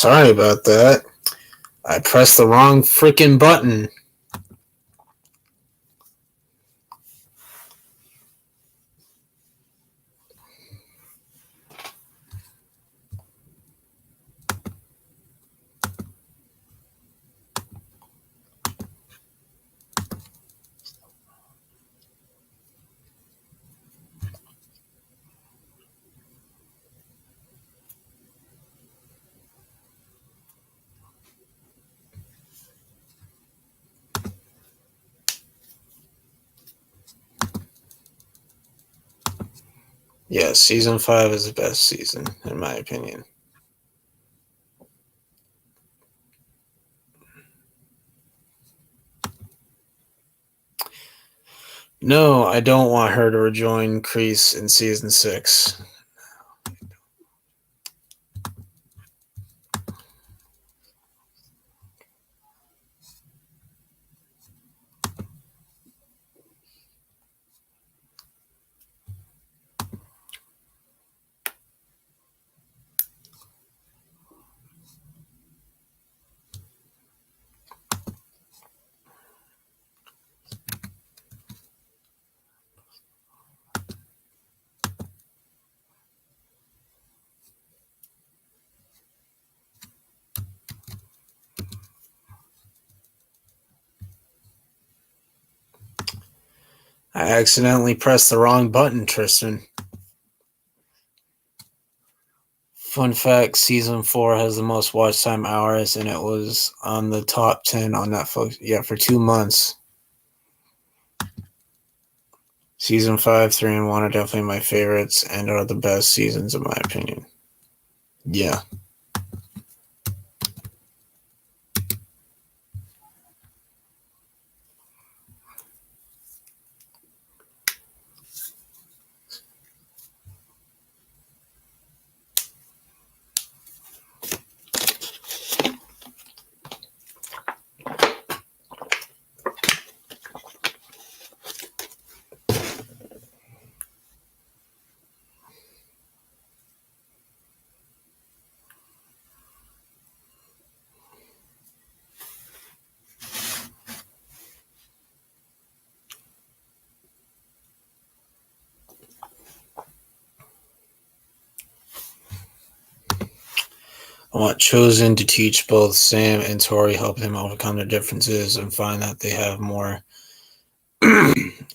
Sorry about that. I pressed the wrong freaking button. Yeah, season 5 is the best season, in my opinion. No, I don't want her to rejoin Kreese in season 6. I accidentally pressed the wrong button, Tristan. Fun fact, season 4 has the most watch time hours, and it was on the top 10 on Netflix. Yeah, for 2 months. Season 5, 3, and 1 are definitely my favorites and are the best seasons, in my opinion. Yeah. I want Chosen to teach both Sam and Tori, help them overcome their differences and find that they have more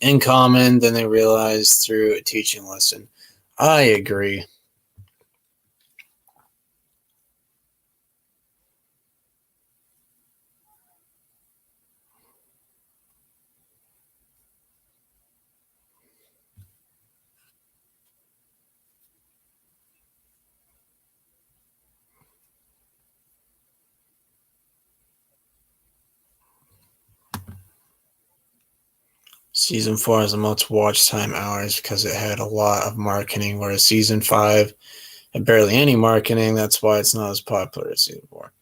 in common than they realize through a teaching lesson. I agree. Season 4 has the most watch time hours because it had a lot of marketing, whereas season 5 had barely any marketing. That's why it's not as popular as season 4.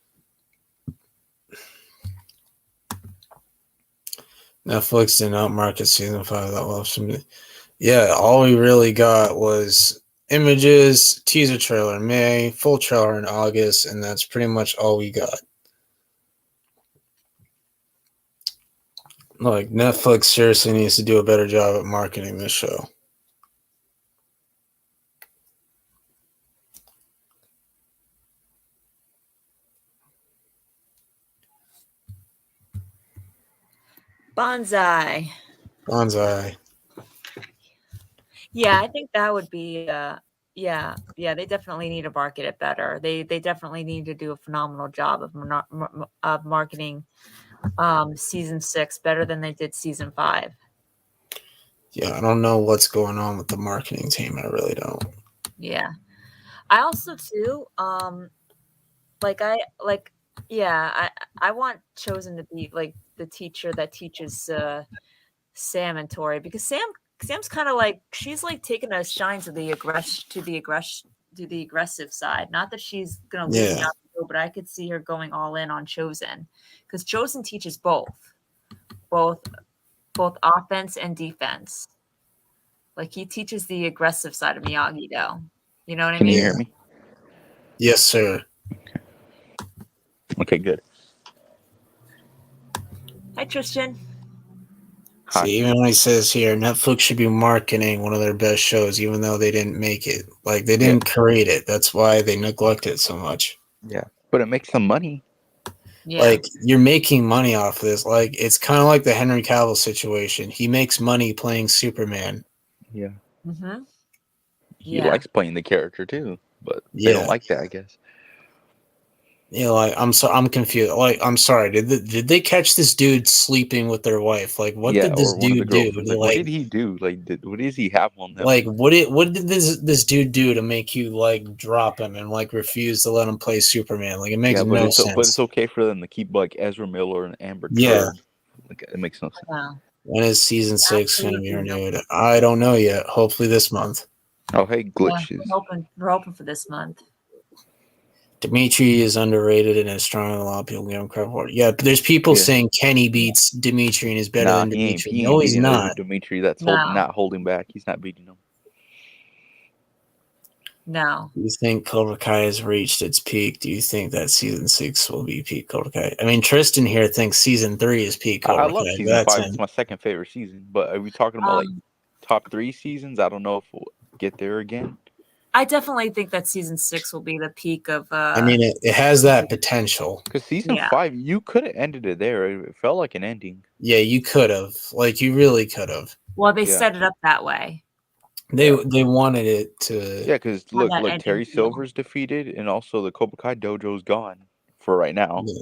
Netflix did not market season 5 that well. Yeah, all we really got was images, teaser trailer in May, full trailer in August, and that's pretty much all we got. Like, Netflix seriously needs to do a better job at marketing this show. Bonsai. Bonsai. Yeah, I think that would be yeah, they definitely need to market it better. They definitely need to do a phenomenal job of marketing season 6 better than they did season 5. Yeah, I don't know what's going on with the marketing team. I really don't. Yeah. I also too like I want Chosen to be like the teacher that teaches Sam and Tori, because Sam's kind of like, she's like taking a shine to the aggressive side. Not that she's gonna leave me Yeah. out the door, but I could see her going all in on Chosen, because Chosen teaches both offense and defense. Like, he teaches the aggressive side of Miyagi Do. You know what I Can you mean? hear me? Yes, sir. Okay, good. Hi, Tristan. Hi. See, even when he says here, Netflix should be marketing one of their best shows, even though they didn't make it. Like, they didn't create it. That's why they neglect it so much. Yeah, but it makes some money. Yeah. Like, you're making money off of this. Like, it's kind of like the Henry Cavill situation. He makes money playing Superman. Yeah. Mm-hmm. He Yeah. likes playing the character too, but they Yeah. don't like that, I guess. You know, like, I'm confused. Like, I'm sorry. Did they catch this dude sleeping with their wife? Like, what did this or one of the dude do? girlfriends. Like, what did he do? Like, what does he have on them? Like, what did this dude do to make you like drop him and like refuse to let him play Superman? Like, it makes Yeah, but no it's sense. but it's okay for them to keep like Ezra Miller and Amber Yeah. Turd. Like, it makes no sense. Wow. When is season 6 going to be Absolutely. renewed? I don't know yet. Hopefully this month. Oh, hey, Yeah, glitches. we're hoping for this month. Dimitri is underrated and is stronger than a lot of people give him credit for. Yeah, but there's people Yeah. saying Kenny beats Dimitri and is better than He ain't Dimitri. No, he's beating not. Dimitri. That's No. not holding back. He's not beating him. No. Do you think Cobra Kai has reached its peak? Do you think that season 6 will be peak Cobra Kai? I mean, Tristan here thinks season 3 is peak Cobra I love Kai. season That's 5. him. It's my second favorite season. But are we talking about like top 3 seasons? I don't know if we'll get there again. I definitely think that season 6 will be the peak of. I mean, it has that potential. Because season 5, you could have ended it there. It felt like an ending. Yeah, you could have. Like, you really could have. Well, they set it up that way. They wanted it to. Yeah, because look, ending Terry feel. Silver's defeated, and also the Cobra Kai dojo's gone for right now. Yeah.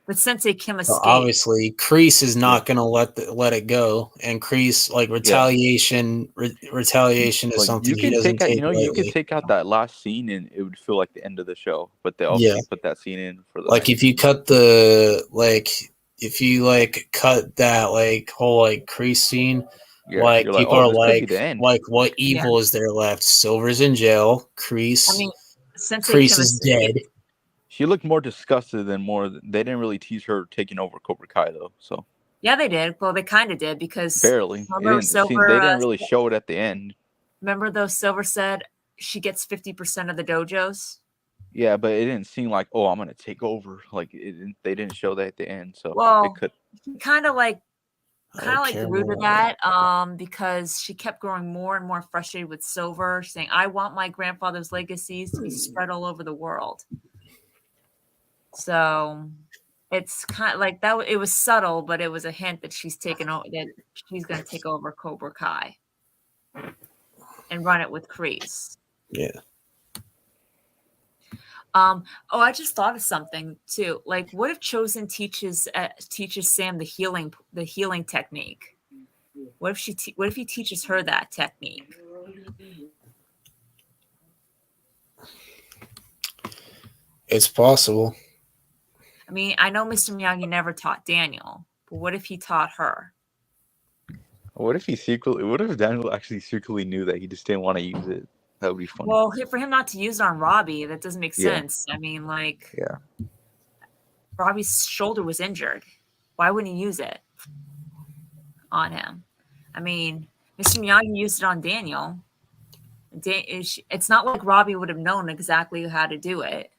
But Sensei Kim So escaped. obviously, Kreese is not going to let it go, and Kreese, like, retaliation is Like, something you he can doesn't take out, take lightly. you could take out that last scene, and it would feel like the end of the show. But they also put that scene in for the like if you cut the if you like cut that like whole like Kreese scene. Yeah, like you're like, people oh, are this could be the end. like what evil is there left? Silver's in jail. Kreese. I mean, Sensei Kreese Kim is dead. She looked more disgusted than more. They didn't really tease her taking over Cobra Kai though. So yeah, they did. Well, they kind of did because barely. Remember Silver, they didn't really show it at the end. Remember though, Silver said she gets 50% of the dojos. Yeah, but it didn't seem like, oh, I'm gonna take over. Like they didn't show that at the end. So well, it could kind of like grew to that because she kept growing more and more frustrated with Silver, saying, I want my grandfather's legacies to be spread all over the world. So it's kind of like that. It was subtle, but it was a hint that she's going to take over Cobra Kai and run it with Kreese. Yeah. I just thought of something too. Like, what if Chosen teaches Sam the healing technique? What if he teaches her that technique? It's possible. I mean, I know Mr. Miyagi never taught Daniel, but what if he taught her? What if Daniel actually secretly knew that he just didn't want to use it? That would be funny. Well, for him not to use it on Robbie, that doesn't make sense. I mean, Robbie's shoulder was injured. Why wouldn't he use it on him? I mean, Mr. Miyagi used it on Daniel. It's not like Robbie would have known exactly how to do it.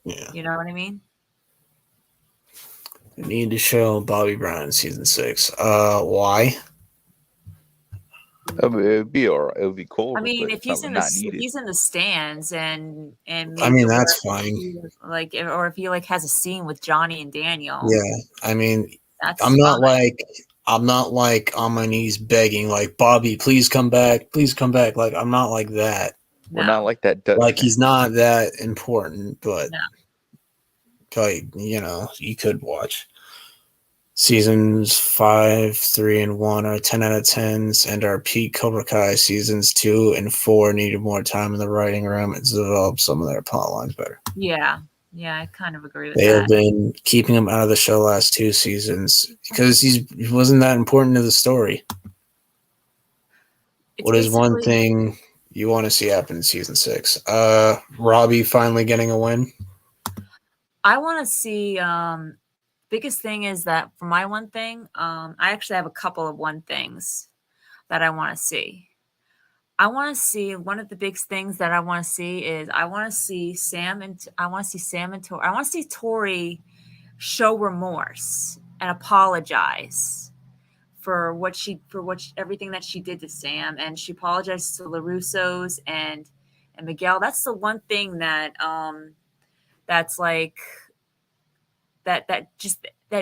Yeah. You know what I mean? We need to show Bobby Brown in season 6. Why? It'd be all right. It would be cool. I mean, if he's in the stands and I mean, that's fine. Like, or if he has a scene with Johnny and Daniel. Yeah, I mean, I'm not on my knees begging like, Bobby, please come back, Like, I'm not like that. We're not like that. Like, he's not that important, but you could watch. Seasons 5, 3, and 1 are 10 out of 10s, and our peak Cobra Kai seasons 2 and 4 needed more time in the writing room and to develop some of their plot lines better. Yeah, I kind of agree with that. They have been keeping him out of the show last 2 seasons because he wasn't that important to the story. What is one thing you want to see happen in season 6? Robbie finally getting a win? I want to see... biggest thing is that for my one thing, I actually have a couple of one things that I want to see. I want to see one of the big things that I want to see is I want to see Sam and Tori. I want to see Tori show remorse and apologize for everything that she did to Sam, and she apologized to LaRussos and Miguel. That's the one thing that that's like that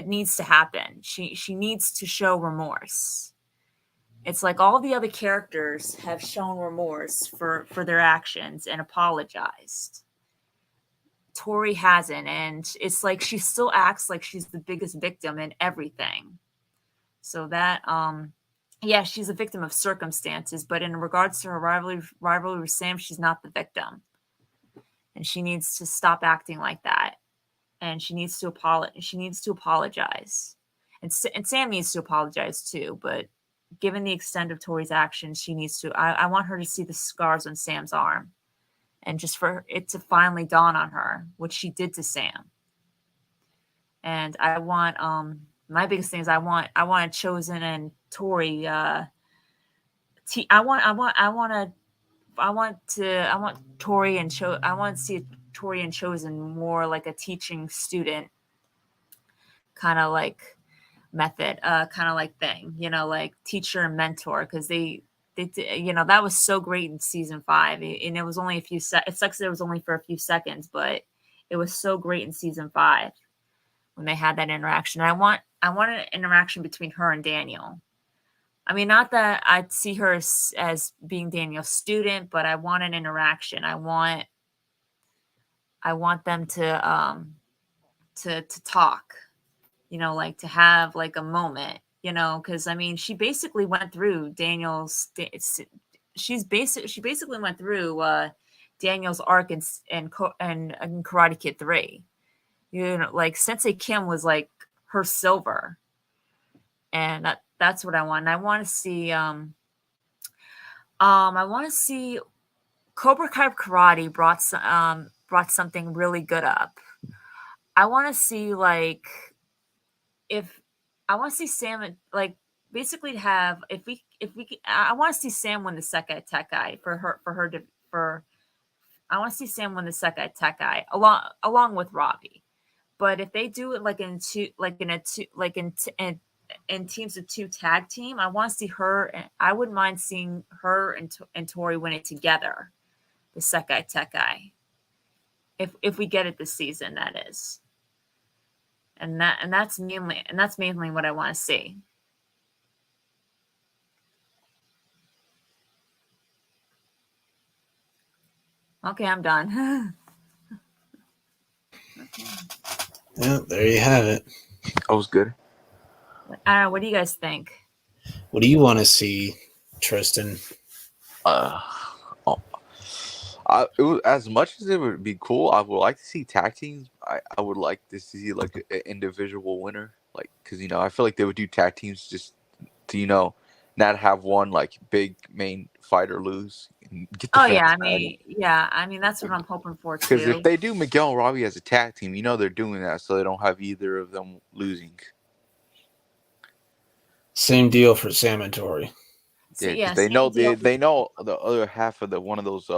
needs to happen. She needs to show remorse. It's like all the other characters have shown remorse for their actions and apologized. Tori hasn't, and it's like she still acts like she's the biggest victim in everything. So that yeah, she's a victim of circumstances, but in regards to her rivalry with Sam, she's not the victim. And she needs to stop acting like that. And she needs to apologize. And Sam needs to apologize too, but given the extent of Tori's actions, she needs to. I want her to see the scars on Sam's arm, and just for it to finally dawn on her what she did to Sam. And I want my biggest thing is I want Chosen and Tori. I want Tori and I want to see Tori and Chosen more like a teaching student kind of like method, kind of like thing, like teacher and mentor, because they that was so great in season 5, and it was only a few it sucks that it was only for a few seconds, but it was so great in season 5 when they had that interaction. And I want an interaction between her and Daniel. I mean, not that I'd see her as being Daniel's student, but I want an interaction. I want them to talk, like to have like a moment, because I mean, she basically went through she basically went through Daniel's arc in Karate Kid 3. Like Sensei Kim was like her silver, and that's what I want. And I want to see Cobra Kai Karate brought something really good up. I want to see Sam basically have I want to see Sam win the Sekai Tekkai I want to see Sam win the Sekai Tekkai along with Robbie. But if they do it in teams of 2 tag team, I want to see her. I wouldn't mind seeing her and Tori win it together, the Sekai Tekkai. If we get it this season, that is. And that's mainly what I want to see. Okay, I'm done. Okay. Yeah, there you have it. That was good. I don't know. What do you guys think? What do you want to see, Tristan? It was, as much as it would be cool, I would like to see tag teams. I would like to see like an individual winner, like because I feel like they would do tag teams just to not have one like big main fighter lose. And get the I mean that's what I'm hoping for too. Because if they do Miguel and Robbie as a tag team, they're doing that so they don't have either of them losing. Same deal for Sam and Tori. Yeah, they know they know the other half of one of those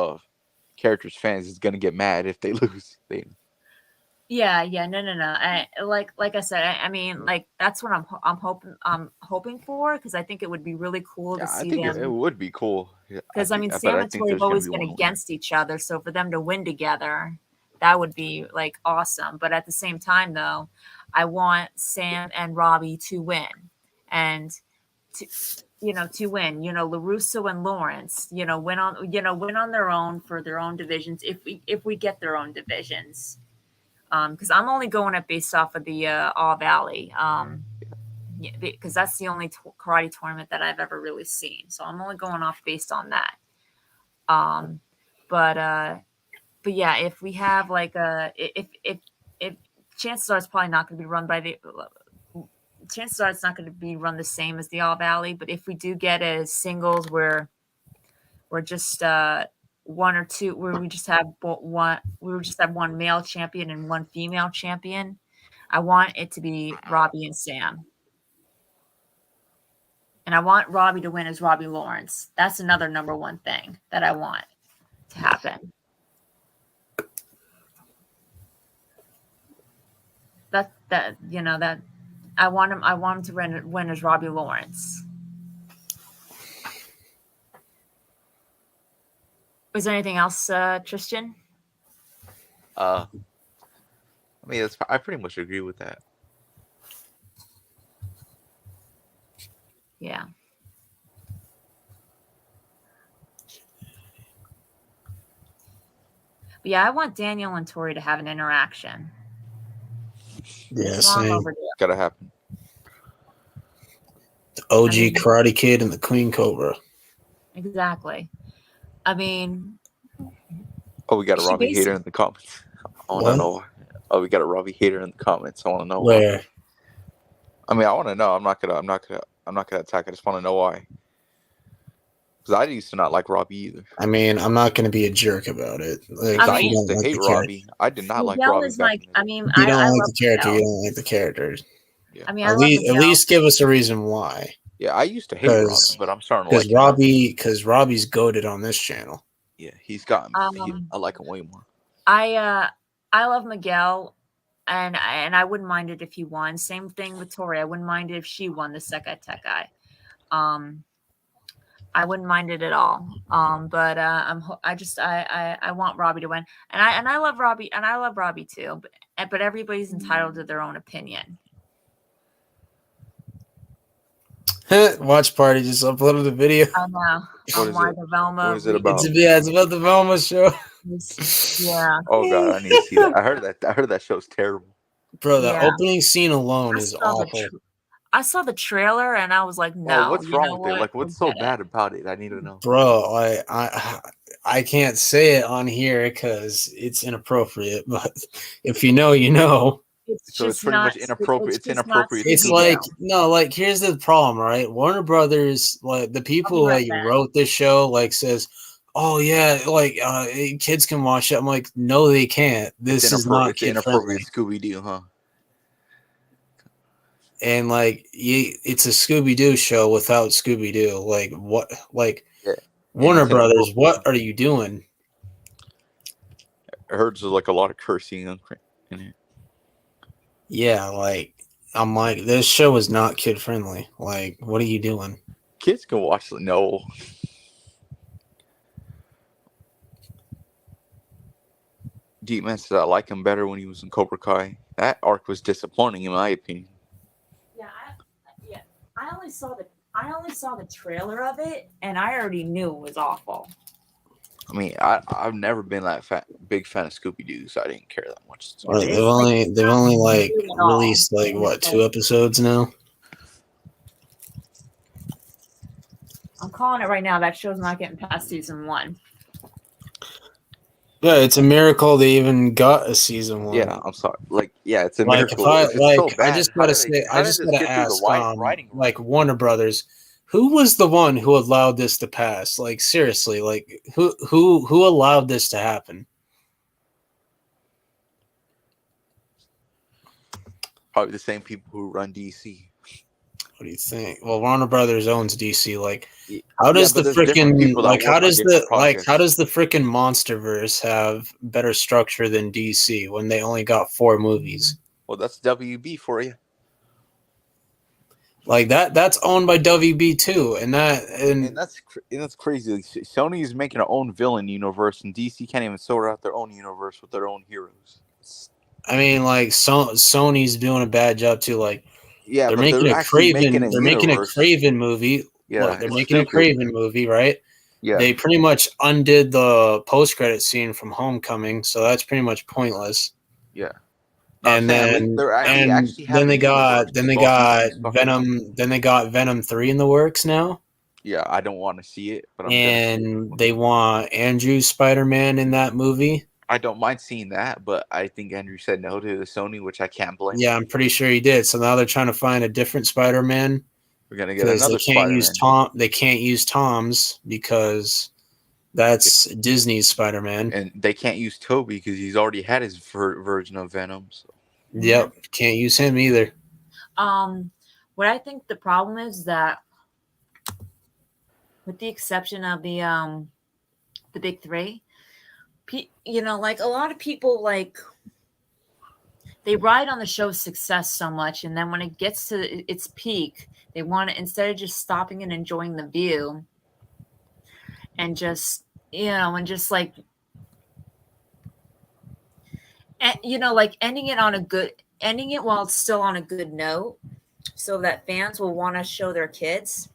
characters' fans is gonna get mad if they lose. No. Like I said, I mean, like that's what I'm hoping for, because I think it would be really cool to see them. It would be cool because I mean, Sam and Tori have always been against each other, so for them to win together, that would be like awesome. But at the same time, though, I want Sam and Robbie to win, and to win. LaRusso and Lawrence, win on their own for their own divisions if we get their own divisions. Because I'm only going up based off of the All Valley, because that's the only karate tournament that I've ever really seen. So I'm only going off based on that. But yeah, if we have like if chances are it's probably not going to be run by the. Chances are it's not going to be run the same as the All Valley. But if we do get a singles where we're just one or two, where we just have one male champion and one female champion, I want it to be Robbie and Sam. And I want Robbie to win as Robbie Lawrence. That's another number one thing that I want to happen. That I want him to win as Robbie Lawrence. Was there anything else, Tristan? I mean, I pretty much agree with that. Yeah. But yeah, I want Daniel and Tori to have an interaction. Yeah, Long same. overdue. Gotta happen. The OG I mean- Karate Kid and the Queen Cobra. Exactly. I mean, Oh, we got a She Robbie basi- hater in the comments. I want to What? know. Oh, we got a Robbie hater in the comments. I want to know. Where? I mean, I want to know. I'm not gonna attack. I just want to know why. Because I used to not like Robbie either. I mean, I'm not going to be a jerk about it. Like, Because I I mean- if you used to don't like hate the character, Robbie. I did not like Miguel Robbie. is back like, in the I day. mean, if you don't I like love the character, Miguel. you don't like the characters. I mean, I At love least, Miguel. give us a reason why. Yeah, I used to hate Robbie, 'Cause- but I'm starting to like Because him. Robbie's goated on this channel. Yeah, he's gotten. Um, I like him way more. I love Miguel, and I wouldn't mind it if he won. Same thing with Tori. I wouldn't mind it if she won the Sekai Tekai. I wouldn't mind it at all. But I want Robbie to win, and I love Robbie, and I love Robbie too. But everybody's entitled to their own opinion. Watch Party just uploaded a video. I know. What is Why it? the Velma? What is it about? It's about the Velma show. Yeah. Oh god, I need to see that. I heard that show's terrible. Bro, the Yeah. opening scene alone is awful. I saw the trailer and I was like, no. What's you wrong know with it? what? Like, what's so Forget it. bad about it? I need to know. Bro, I can't say it on here because it's inappropriate, but if you know, you know. It's So it's just pretty much not- inappropriate. It's just not inappropriate to It's do Scooby-Doo. like no, like here's the problem, right? Warner Brothers, like the people right that back. wrote this show, like says, "Oh yeah, like kids can watch it." I'm like, no, they can't. This is not It's kid friendly. inappropriate Scooby Doo, huh? And like, it's a Scooby Doo show without Scooby Doo. Like what? Like Yeah. Warner it's Brothers, inappropriate. what are you doing? I heard there's like a lot of cursing in here. Yeah, like I'm like, this show is not kid friendly. Like, what are you doing? Kids can watch it. No. Deep Man said I like him better when he was in Cobra Kai. That arc was disappointing in my opinion. Yeah, I only saw the trailer of it, and I already knew it was awful. I mean, I've never been that big fan of Scooby Doo, so I didn't care that much. So Right, It's they've only like Scooby-Doo at all. released like what 2 episodes now. I'm calling it right now. That show's not getting past season 1. Yeah, it's a miracle they even got a season 1. yeah, I'm sorry. Like, yeah, it's a Like miracle. if I If it's so bad, I just how gotta did say, they- how I did just this gotta get through the ask, writing? like Warner Brothers, who was the one who allowed this to pass? Like seriously, like who allowed this to happen? Probably the same people who run DC. What do you think? Well, Warner Brothers owns DC. Like, Yeah, how does but the there's different freaking people that like how work on does the different like projects. how does the freaking MonsterVerse have better structure than DC when they only got 4 movies? Well, that's WB for you. Like that's owned by WB too, and And that's crazy. Like, Sony is making their own villain universe, and DC can't even sort out their own universe with their own heroes. I mean, like Sony's doing a bad job too. Like Yeah, they're but making they're a actually Craven. They're making a universe. Craven movie. Yeah, Look, they're it's making a stupid. Craven movie, right? Yeah, They pretty much undid the post-credit scene from Homecoming, so that's pretty much pointless. yeah. No, I'm And saying, at least then they're actually then having they a got universe then they with both got these fucking- Venom. Then they got Venom 3 in the works now, Yeah, I don't want to see it, but I'm and they want Andrew Spider-Man in that movie. I don't mind seeing that, but I think Andrew said no to the Sony, which I can't blame. Yeah, I'm pretty sure he did. So now they're trying to find a different Spider-Man We're gonna get because they another can't Spider-Man. use Tom. They can't use Tom's because that's Disney's Spider-Man. And they can't use Toby because he's already had his version of Venom. So. Yep, can't use him either. What I think the problem is that with the exception of the big three, you know, like a lot of people, like they ride on the show's success so much, and then when it gets to its peak, they want to, instead of just stopping and enjoying the view and just, you know, and just like, you know, like ending it while it's still on a good note, so that fans will want to show their kids,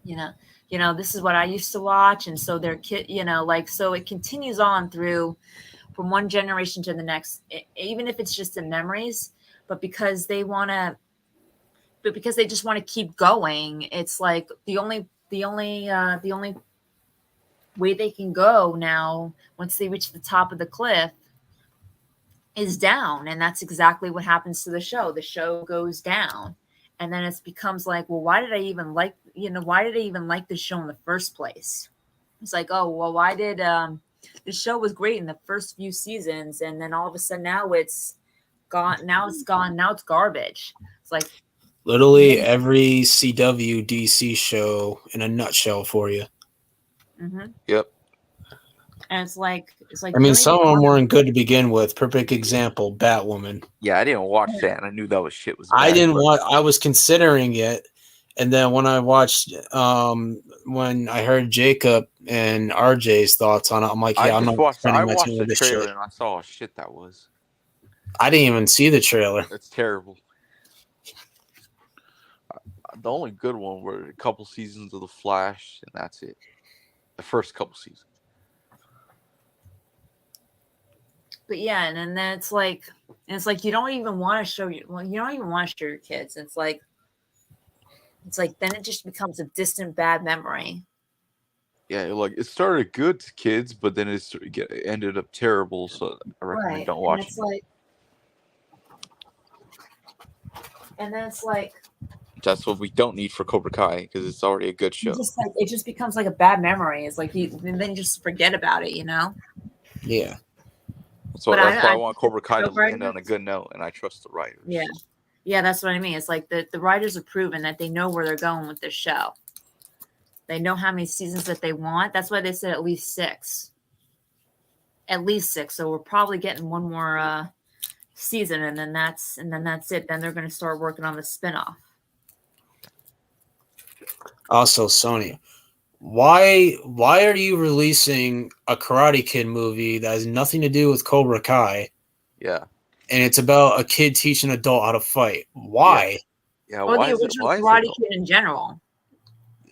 you know, this is what I used to watch, and so their kid, you know, like, so it continues on through from one generation to the next, even if it's just in memories, but because they just want to keep going, it's like the only way they can go now, once they reach the top of the cliff, is down. And that's exactly what happens to the show. The show goes down. And then it becomes like, well, why did I even like this show in the first place? It's like, oh, well, why did the show was great in the first few seasons, and then all of a sudden now it's gone. Now it's garbage. It's like Literally every CW DC show in a nutshell for you. mm-hmm. Yep. And it's like I mean, some of them weren't good to begin with. Perfect example, Batwoman. Yeah, I didn't watch that, and I knew that was shit. I was considering it, and then when I watched, when I heard Jacob and RJ's thoughts on it, I'm like, yeah, I'm not spending my time with this trailer shit. and I saw how shit that was. I didn't even see the trailer. It's terrible. The only good one were a couple seasons of The Flash, and that's it. The first couple seasons. But yeah, and then it's like you don't even want to show your kids. It's like then it just becomes a distant bad memory. Yeah, like it started good to kids, but then it ended up terrible. So I recommend don't watch it. And then it's like that's what we don't need for Cobra Kai, because it's already a good show. It just becomes like a bad memory. It's like and then just forget about it, you know? Yeah. That's why I want Cobra Kai to end on a good note, and I trust the writers. Yeah. Yeah, that's what I mean. It's like the writers have proven that they know where they're going with this show. They know how many seasons that they want. That's why they said at least 6. At least 6. So we're probably getting one more season, and then that's it. Then they're going to start working on the spinoff. Also, Sony, why are you releasing a Karate Kid movie that has nothing to do with Cobra Kai? Yeah. And it's about a kid teaching an adult how to fight. Why? Yeah. Or the original Karate Kid in general.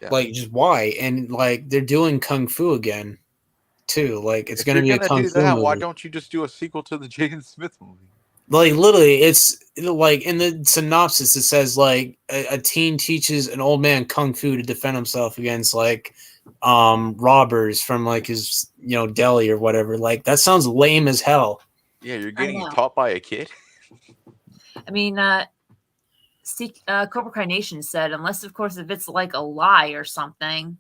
Yeah. Like, just why? And like, they're doing Kung Fu again, too. Like, it's going to be a Kung Fu movie. Why don't you just do a sequel to the Jaden Smith movie? Like, literally, it's like in the synopsis, it says like a teen teaches an old man Kung Fu to defend himself against like robbers from like his, you know, deli or whatever. Like, that sounds lame as hell. Yeah, you're getting taught by a kid. I mean, Cobra Kai Nation said, unless of course if it's like a lie or something.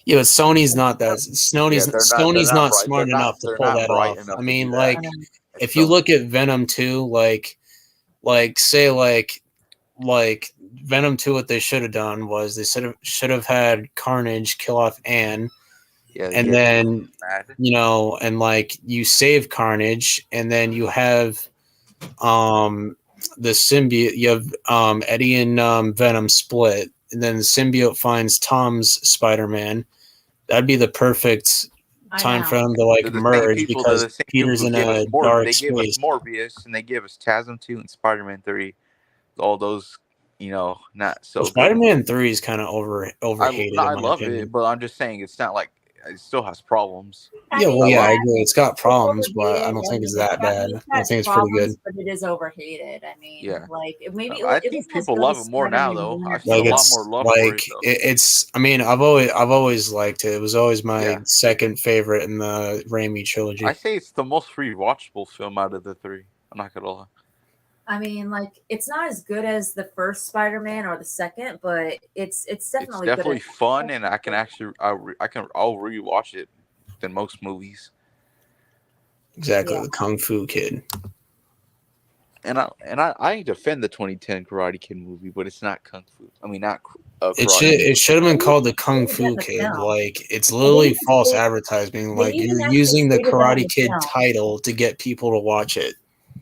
Yeah, but Sony's not that. Sony's not smart enough to pull that off. I mean, like, if you look at Venom 2, like say like Venom 2, what they should have done was they should have had Carnage kill off Anne. Yeah, and then you know, and like you save Carnage, and then you have the symbiote. You have Eddie and Venom split, and then the symbiote finds Tom's Spider-Man. That'd be the perfect time for them to like merge, because Peter's in a dark space. They gave us Morbius, and they gave us TASM 2 and Spider-Man 3. All those, you know, not so. Well, Spider-Man 3 is kind of overhated. I love it, but I'm just saying it's not like it still has problems. Yeah, well, yeah, I agree. It's got problems, but I don't think it's that bad. I think it's pretty good. But it is overhated. I mean, yeah, like maybe I think people love it more now, though. I feel like a lot more love for it. It's. I mean, I've always liked it. It was always my second favorite in the Raimi trilogy. I say it's the most rewatchable film out of the 3. I'm not gonna lie. I mean, like, it's not as good as the first Spider-Man or the second, but it's definitely good. Fun, and I can actually I'll rewatch it than most movies. Exactly, the Kung Fu Kid. I defend the 2010 Karate Kid movie, but it's not kung fu. I mean, not It should have been called the Kung Stated that Fu in the Kid. film. Like it's literally even false they- advertising. they Like even you're actually using the stated that in Karate the Kid film. title to get people to watch it.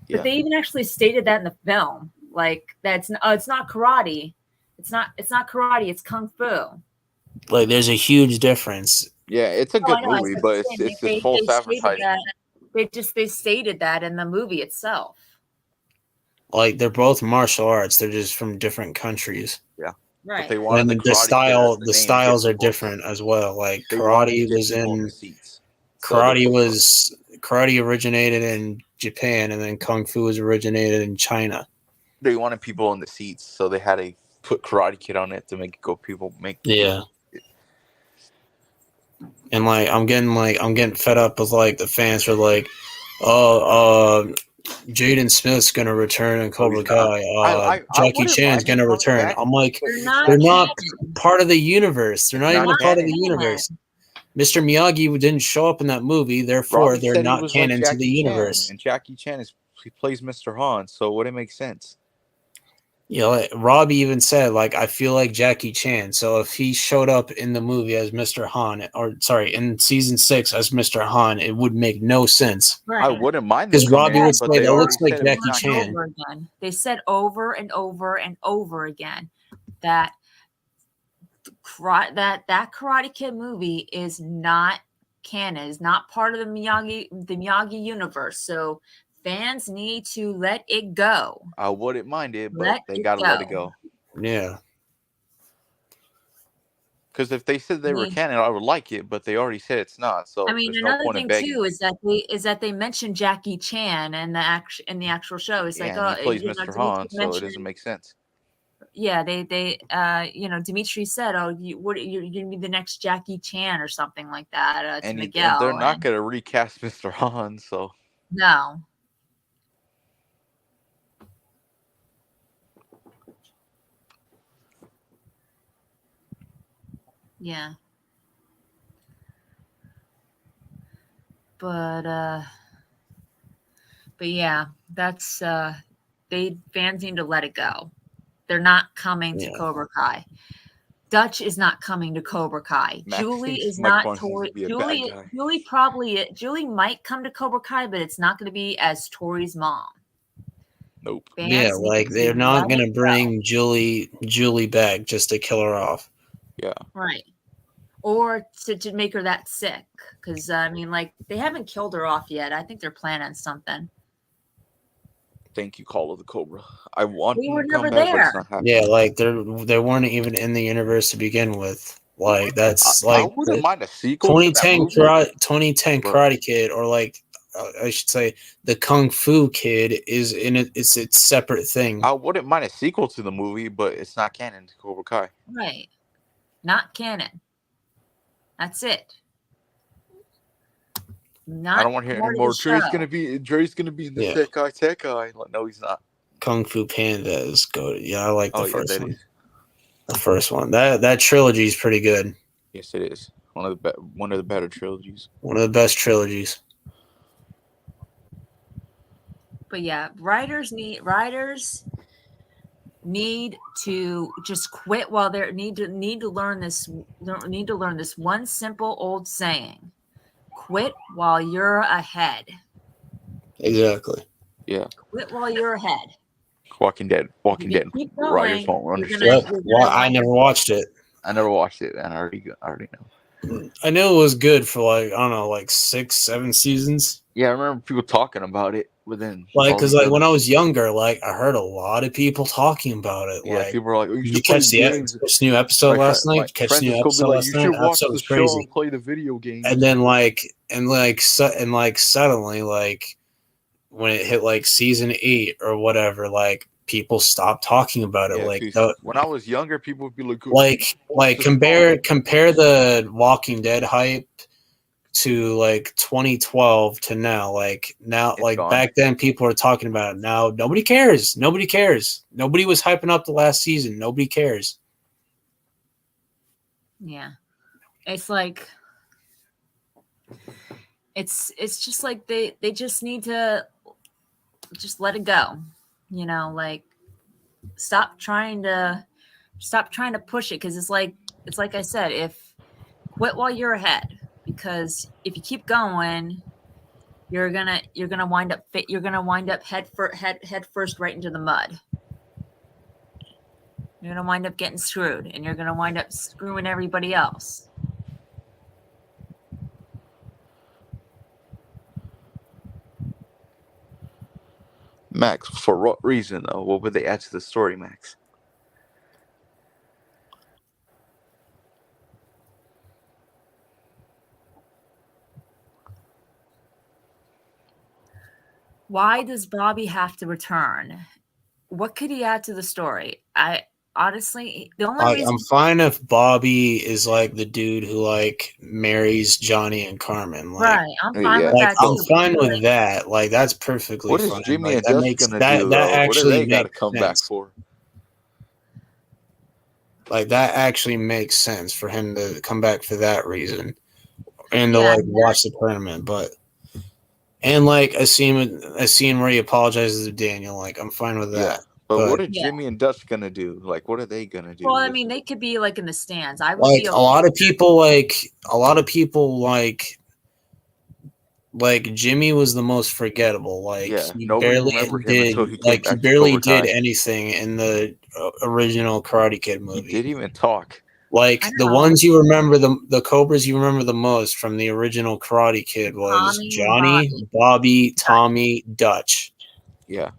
Yeah. But they even actually stated that in the film. Like that's it's not karate. It's not karate, it's kung fu. Like there's a huge difference. Yeah, it's a Oh, I good know, I movie, said but the it's same. it's just false stated advertising. that. They stated that in the movie itself. Like they're both martial arts. They're just from different countries. But Right. they wanted And the the Karate Kid as style, the the name to styles get are people- different as well. Like They wanted to karate get was people in the seats. So they karate originated in Japan, and then kung fu was originated in China. they wanted people in the seats, so they had to put Karate Kid on it to make it go people make. Yeah. And like I'm getting fed up with like the fans are like, oh, Jaden Smith's gonna return in Cobra he's not. Kai. I Jackie wouldn't Chan's mind him gonna coming return. back, I'm like, but They're it's not they're not canon. part of the universe. They're not Not even a part of the canon. universe. Mr. Miyagi didn't show up in that movie, therefore Robbie they're said he not was canon like to the Jackie Chan, universe. and Jackie Chan he plays Mr. Han, so would it make sense? You know, like, Robbie even said, like, I feel like Jackie Chan. So if he showed up in the movie as Mr. Han, or sorry, in season 6 as Mr. Han, it would make no sense. Right. I wouldn't mind Because them coming Robbie in, would but say they that already looks like said it was Jackie not Chan. canon. Over again. They said over and over and over again that that Karate Kid movie is not canon, is not part of the Miyagi universe. So fans need to let it go. I wouldn't mind it, but Let they it gotta let it go. go. Yeah. Because if they said they were canon, I would like it, but they already said it's not. So I mean, there's no another point in thing begging. too is that they mentioned Jackie Chan and the actual show. It's like, and oh, he plays you know, Mr. Dimitri Han, so it mentioned- doesn't make sense. Yeah, they you know, Dimitri said, oh, you're gonna be the next Jackie Chan or something like that to And Miguel. they're not gonna recast Mr. Han, so No. Yeah. But yeah, that's fans need to let it go. They're not coming to Yeah. Cobra Kai. Dutch is not coming to Cobra Kai. Max Julie thinks is Mike not Barnes needs Tori. to be a bad guy. Julie might come to Cobra Kai, but it's not going to be as Tori's mom. Nope. Fans Yeah, need like to they're not let gonna it go. bring Julie back just to kill her off. Yeah. Right. Or to make her that sick. Because, I mean, like, they haven't killed her off yet. I think they're planning something. Thank you, Call of the Cobra. I want We them were to come never back, but there. it's not happening. Yeah, like they weren't even in the universe to begin with. Like that's I like wouldn't the mind a sequel to that 2010 But- Karate Kid, or like I should say the Kung Fu Kid is in it. It's its separate thing. I wouldn't mind a sequel to the movie, but it's not canon to Cobra Kai. Right. Not canon. That's it. Not I don't want to hear part any of more. the show. Dre's gonna be in the Yeah. Tekai. Like, no, he's not. Kung Fu Panda is good. Yeah, I like the Oh yeah, first that one. is. The first one. That trilogy is pretty good. Yes, it is. One of the better trilogies. One of the best trilogies. But yeah, writers need to just quit while they're need to learn this one simple old saying. Quit while you're ahead. Exactly. Yeah. Quit while you're ahead. Walking Dead. If you keep Writers going, won't you're understand. gonna- Yep. you're Well, gonna I like- never watched it. I never watched it, and I already know. I knew it was good for like I don't know, like 6-7 seasons. Yeah, I remember people talking about it, but then Like, cause like when I was younger, like I heard a lot of people talking about it. yeah, Like, people were like, "Oh, you did should you play catch the games." new episode My last fri- night? my Catch friends the new just go be episode like, last "You night? should That watch episode the was show crazy. and play the video game." And then suddenly, like when it hit like season 8 or whatever, like people stopped talking about it. Yeah, Like 'cause when I was younger, people would be like, "Watch the compare the Walking Dead hype to like 2012 to now. Like now, It's like gone. back then, people were talking about it. Now nobody cares. Nobody cares. Nobody was hyping up the last season. Nobody cares. Yeah. It's like it's just like they just need to just let it go. Like stop trying to push it, because it's like I said, if quit while you're ahead, because if you keep going, you're gonna wind up head first right into the mud. You're gonna wind up getting screwed, and you're gonna wind up screwing everybody else. Max, for what reason though? What would they add to the story, Max? Why does Bobby have to return? What could he add to the story? I honestly, the only reason I'm fine if Bobby is like the dude who like marries Johnny and Carmen. Like, right, I'm fine Yeah. with like that I'm too. fine but with that. Like that's perfectly What is fine. Jimmy Like and that Dutch makes gonna that do that though? What do actually they got to makes come back sense. for? Like that actually makes sense for him to come back for that reason and to Yeah, like watch the tournament. But and like a scene where he apologizes to Daniel. Like I'm fine with Yeah. that. But But what are Yeah. Jimmy and Dutch gonna do? Like, what are they gonna do? well, I mean, they could be like in the stands. I would like be a lot of people like Jimmy was the most forgettable. Like Yeah, he nobody barely remembered him did until he came he back to barely Cobra did Kai. anything in the original Karate Kid He movie. didn't even talk. Like I the know. ones you remember, the Cobras you remember the most from the original Karate Kid was Tommy and Johnny, Bobby, Tommy, Dutch. Yeah.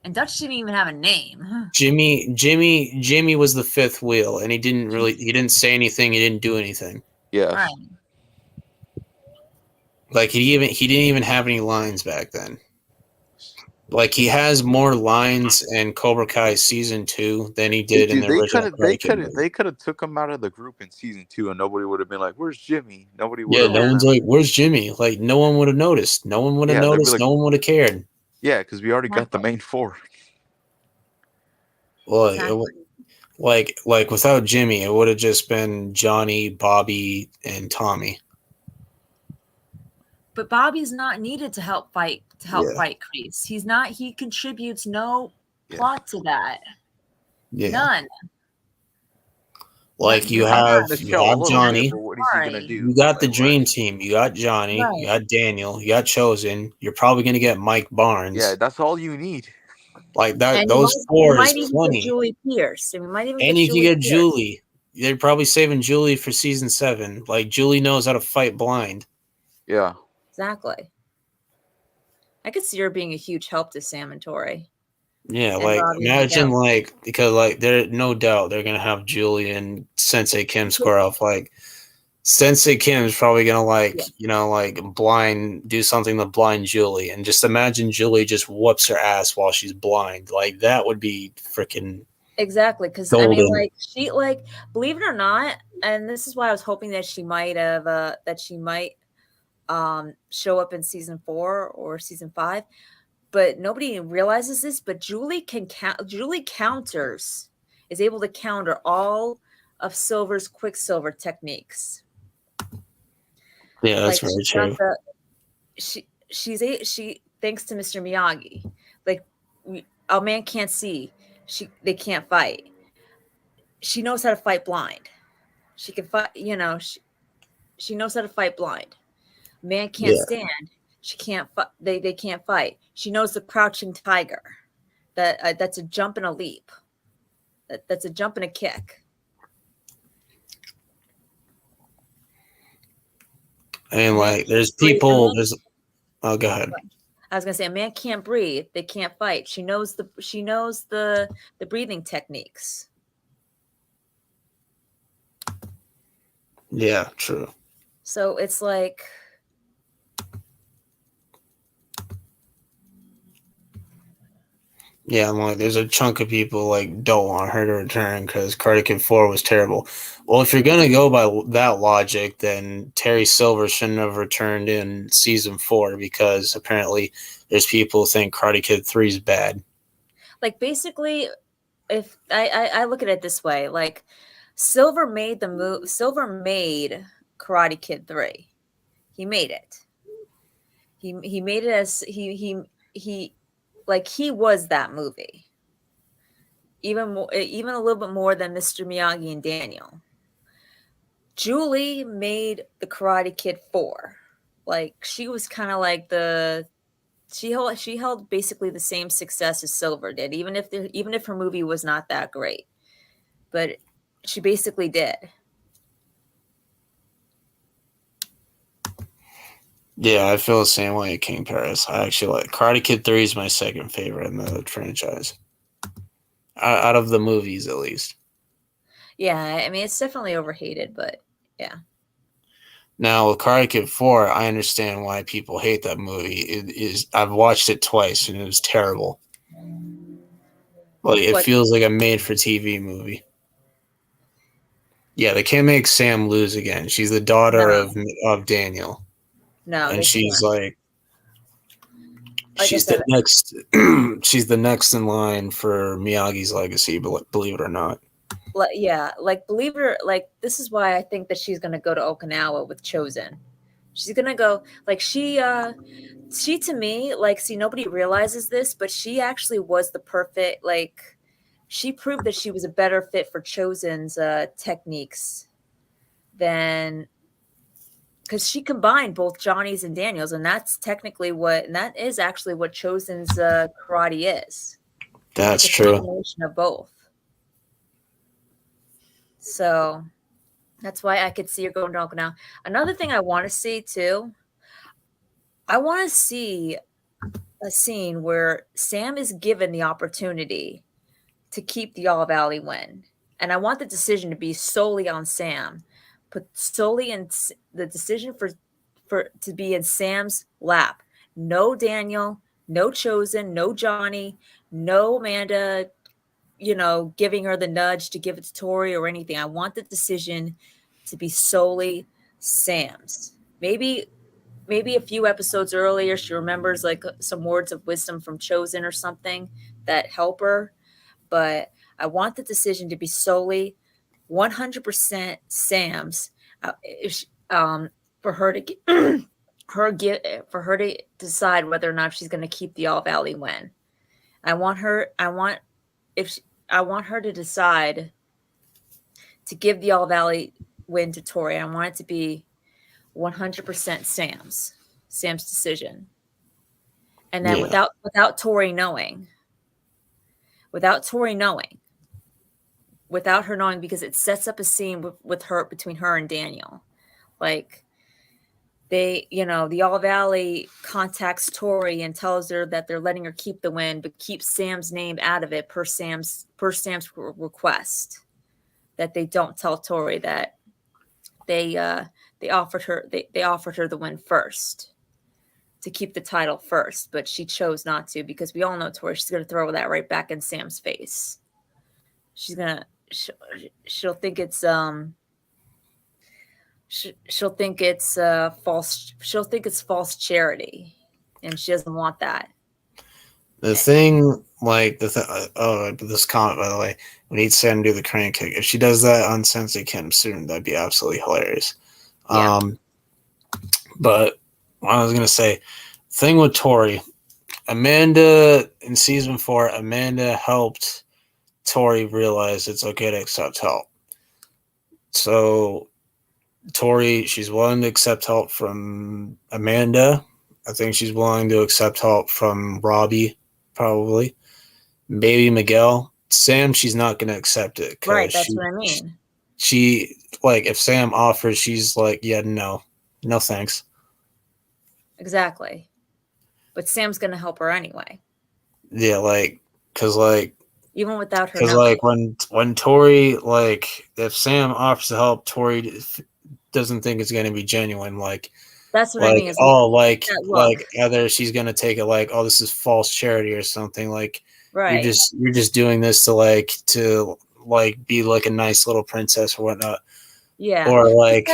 And Dutch didn't even have a name. Jimmy was the fifth wheel, and he didn't say anything, he didn't do anything. Yeah. Right. Like he didn't even have any lines back then. Like he has more lines in Cobra Kai season 2 than he did in Dude, the original Karate Kid movie. they could have took him out of the group in season 2, and nobody would have been like, "Where's Jimmy?" Nobody would Yeah, have. no one's like, "Where's Jimmy?" Like no one would have noticed. No one would have Yeah, they'd be noticed. like- No one would have cared. Yeah, because we already got the main four. Well, Exactly. like without Jimmy, it would have just been Johnny, Bobby, and Tommy. But Bobby's not needed to help fight Yeah. Kreese. He's not. He contributes no Yeah. plot to that. Yeah. None. Like you He's in have the show a little Johnny. bit, but what is he gonna do? You got the Like, dream what? team. You got Johnny. Right. You got Daniel. You got Chosen. You're probably gonna get Mike Barnes. Yeah, that's all you need. Like that. And Those we four might is even get plenty. Julie Pierce. And we might even And get you can Julie get Pierce. Julie. They're probably saving Julie for season 7. Like Julie knows how to fight blind. Yeah. Exactly. I could see her being a huge help to Sam and Tori. Yeah, And like Bobby imagine Miguel. like because like there no doubt they're gonna have Julie and Sensei Kim square off. Like Sensei Kim is probably gonna like do something to blind Julie, and just imagine Julie just whoops her ass while she's blind. Like that would be freaking Exactly, because I mean, golden. like she, like, believe it or not, and this is why I was hoping that she might show up in season 4 or season 5, but nobody realizes this. But Julie counters, is able to counter all of Silver's Quicksilver techniques. Yeah, that's Like, very she's got true. she thanks to Mr. Miyagi, like a man can't see, they can't fight. She knows how to fight blind. She can fight, she knows how to fight blind. Man can't stand. She can't fight. They can't fight. She knows the crouching tiger. That's a jump and a leap. That's a jump and a kick. And like there's people oh, go ahead. I was gonna say, a man can't breathe. They can't fight. She knows the breathing techniques. Yeah, true. So it's like, yeah, I'm like, there's a chunk of people like don't want her to return because Karate Kid 4 was terrible. Well, if you're gonna go by that logic, then Terry Silver shouldn't have returned in season 4 because apparently there's people who think Karate Kid 3 is bad. like, basically, if I look at it this way, like, Silver made the move. Silver made Karate Kid 3. He made it. He made it as he like he was that movie. Even a little bit more than Mr. Miyagi and Daniel. Julie made the Karate Kid 4. Like she was kind of like she held basically the same success as Silver did, even if her movie was not that great. But she basically did. Yeah, I feel the same way at King Paris. I actually like Karate Kid 3 is my second favorite in the franchise. Out of the movies, at least. Yeah, I mean, it's definitely overhated, but yeah. Now, with Karate Kid 4, I understand why people hate that movie. I've watched it twice, and it was terrible. Like, it feels like a made-for-TV movie. Yeah, they can't make Sam lose again. She's the daughter of Daniel. No, and she's can't. like she's the next she's the next in line for Miyagi's legacy, believe it or not. Yeah, like believe it or like this is why I think that she's gonna go to Okinawa with Chozen. She's gonna go like she to me, like, see, nobody realizes this, but she actually was the perfect, like, she proved that she was a better fit for Chozen's techniques than, because she combined both Johnny's and Daniel's, and that's technically and that is actually what Chozen's karate is. That's it's a true. combination of both. So that's why I could see her going to Okinawa. Another thing I want to see too, I want to see a scene where Sam is given the opportunity to keep the All Valley win. And I want the decision to be solely on Sam, but solely in the decision to be in Sam's lap. No Daniel, no Chozen, no Johnny, no Amanda, giving her the nudge to give it to Tori or anything. I want the decision to be solely Sam's. Maybe a few episodes earlier, she remembers like some words of wisdom from Chozen or something that help her. But I want the decision to be solely 100% Sam's. For her to for her to decide whether or not she's going to keep the All Valley win. I want her to decide to give the All Valley win to Tori. I want it to be 100% Sam's decision. And then without Tori knowing, without her knowing, because it sets up a scene with her, between her and Daniel. Like they, the All Valley contacts Tori and tells her that they're letting her keep the win, but keep Sam's name out of it per Sam's request. That they don't tell Tori that they offered her the win first, to keep the title first, but she chose not to, because we all know Tori, she's going to throw that right back in Sam's face. She'll think it's she'll think it's false. She'll think it's false charity, and she doesn't want that. The thing, like this comment, by the way, we need Sam to do the crane kick. If she does that on Sensei Kim soon, that'd be absolutely hilarious. Yeah. But what I was gonna say, thing with Tori, Amanda in season 4, Amanda helped Tori realize it's okay to accept help. So Tori, she's willing to accept help from Amanda. I think she's willing to accept help from Robbie, probably. Maybe Miguel. Sam, she's not going to accept it. Right, that's what I mean. She, like, if Sam offers, she's like, yeah, no thanks. Exactly. But Sam's going to help her anyway. Yeah, like, because, like, even without her. Because, like, when Tori, like, if Sam offers to help, Tori doesn't think it's going to be genuine. Like, that's what I mean. Like either she's going to take it like, oh, this is false charity or something. Like, right. You're just doing this to be like a nice little princess or whatnot. Yeah. Or like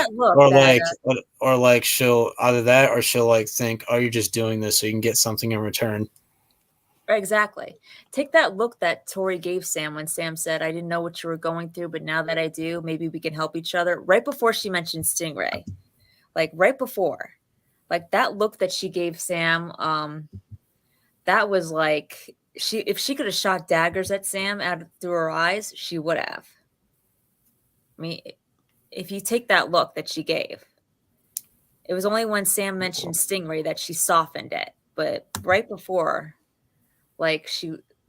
she'll either that or she'll like think, oh, you're just doing this so you can get something in return. Exactly. Take that look that Tori gave Sam when Sam said, I didn't know what you were going through, but now that I do, maybe we can help each other. Right before she mentioned Stingray. Like right before. Like that look that she gave Sam, that was like if she could have shot daggers at Sam out through her eyes, she would have. I mean, if you take that look that she gave, it was only when Sam mentioned Stingray that she softened it. But right before, like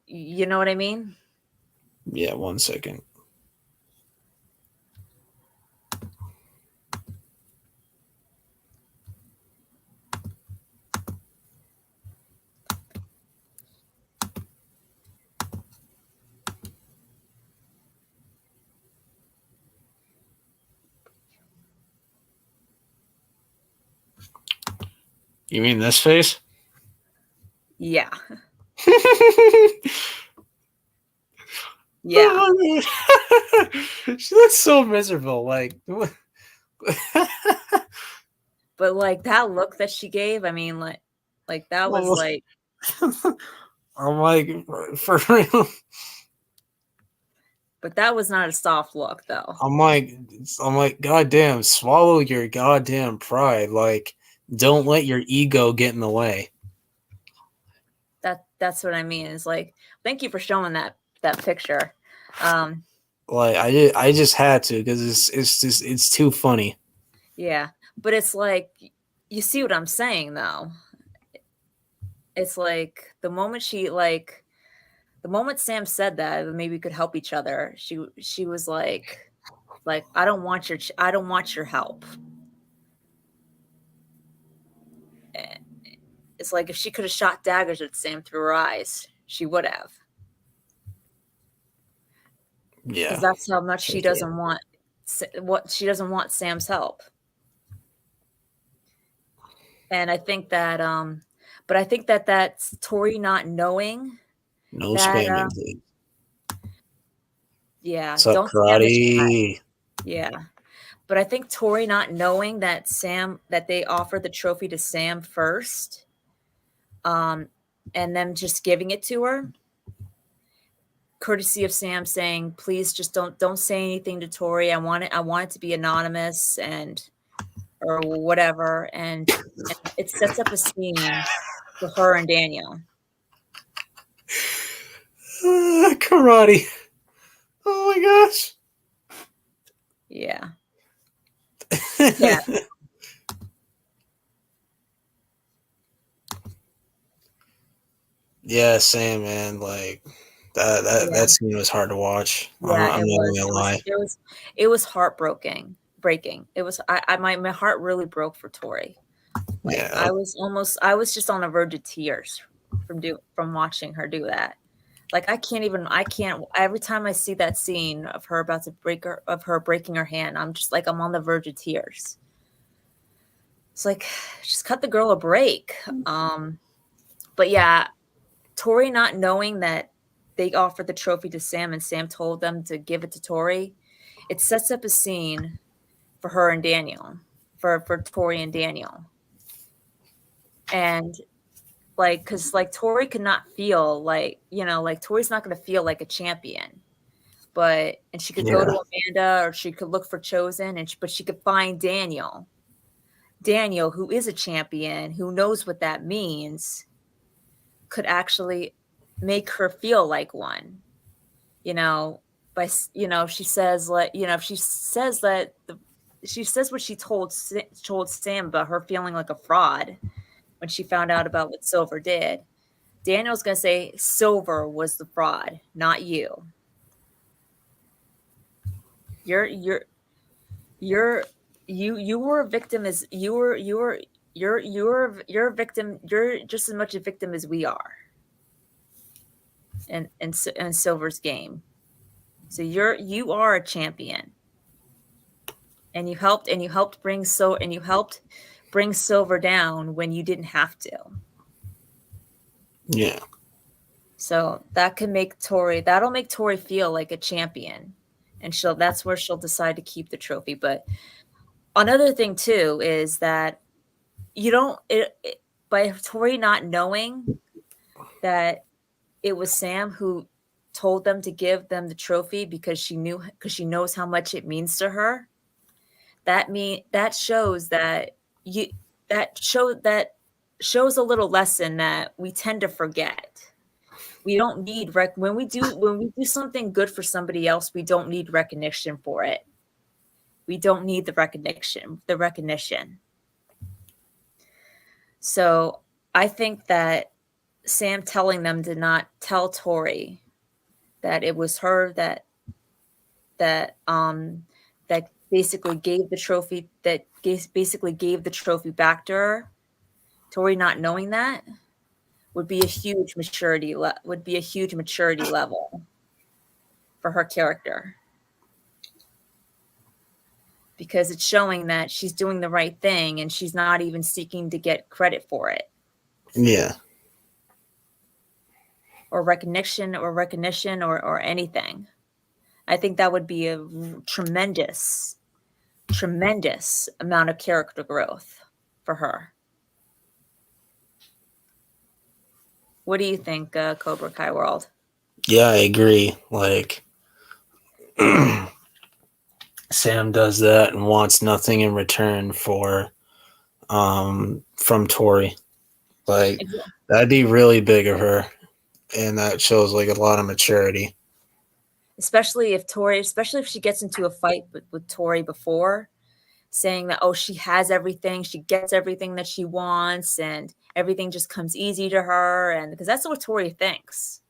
you know what I mean? Yeah, 1 second. You mean this face? Yeah. Yeah. She looks so miserable. Like, But like that look that she gave, I mean, like that was Well, like I'm like, for real. but that was not a soft look though. I'm like, goddamn, swallow your goddamn pride. Like, don't let your ego get in the way. That's what I mean. Is like, thank you for showing that picture. Like, I just had to because it's too funny. Yeah, but it's like you see what I'm saying though. It's like the moment Sam said that maybe we could help each other. She was like I don't want your help. It's like if she could have shot daggers at Sam through her eyes, she would have. Yeah, Because that's how much she Okay. doesn't want Sam's help. And I think that but I think that that's Tori not knowing no that spamming, please. yeah, What's up, don't spam the chat. karate? Yeah. But I think Tori not knowing that they offered the trophy to Sam first, and them just giving it to her, courtesy of Sam saying, "Please just don't say anything to Tori. I want it to be anonymous or whatever." And it sets up a scene for her and Daniel. Karate. Oh my gosh. Yeah. Yeah. Yeah, same, man. Like that scene was hard to watch. Yeah, I'm not gonna lie. It was heartbreaking. Breaking. It was my heart really broke for Tori. Like Yeah. I was just on the verge of tears from watching her do that. Like I can't every time I see that scene of her about to breaking her hand, I'm just like I'm on the verge of tears. It's like just cut the girl a break. But yeah, Tori not knowing that they offered the trophy to Sam and Sam told them to give it to Tori, it sets up a scene for her and Daniel, for Tori and Daniel. And like, because like Tori could not feel like, like Tori's not going to feel like a champion, and she could go to Amanda or she could look for Chosen, but she could find Daniel, who is a champion, who knows what that means, could actually make her feel like one, by, she says like, if she says that she says what she told Sam about her feeling like a fraud when she found out about what Silver did. Daniel's going to say Silver was the fraud, not you. You were a victim as you're a victim. You're just as much a victim as we are. In Silver's game. So you are a champion. And you helped bring Silver down when you didn't have to. Yeah. So that'll make Tori feel like a champion. And that's where she'll decide to keep the trophy. But another thing too is that by Tori not knowing that it was Sam who told them to give them the trophy because she knows how much it means to her. That shows that shows a little lesson that we tend to forget. We don't need when we do something good for somebody else, we don't need recognition for it. We don't need the recognition. So I think that Sam telling them to not tell Tori that it was her that basically gave the trophy back to her. Tori not knowing that would be a huge maturity level for her character, because it's showing that she's doing the right thing and she's not even seeking to get credit for it. Yeah. Or recognition or anything. I think that would be a tremendous amount of character growth for her. What do you think, Cobra Kai World? Yeah, I agree. Like, Sam does that and wants nothing in return from Tori. Like, that'd be really big of her, and that shows like a lot of maturity. Especially if she gets into a fight with Tori before, saying that, oh, she has everything, she gets everything that she wants, and everything just comes easy to her, and because that's what Tori thinks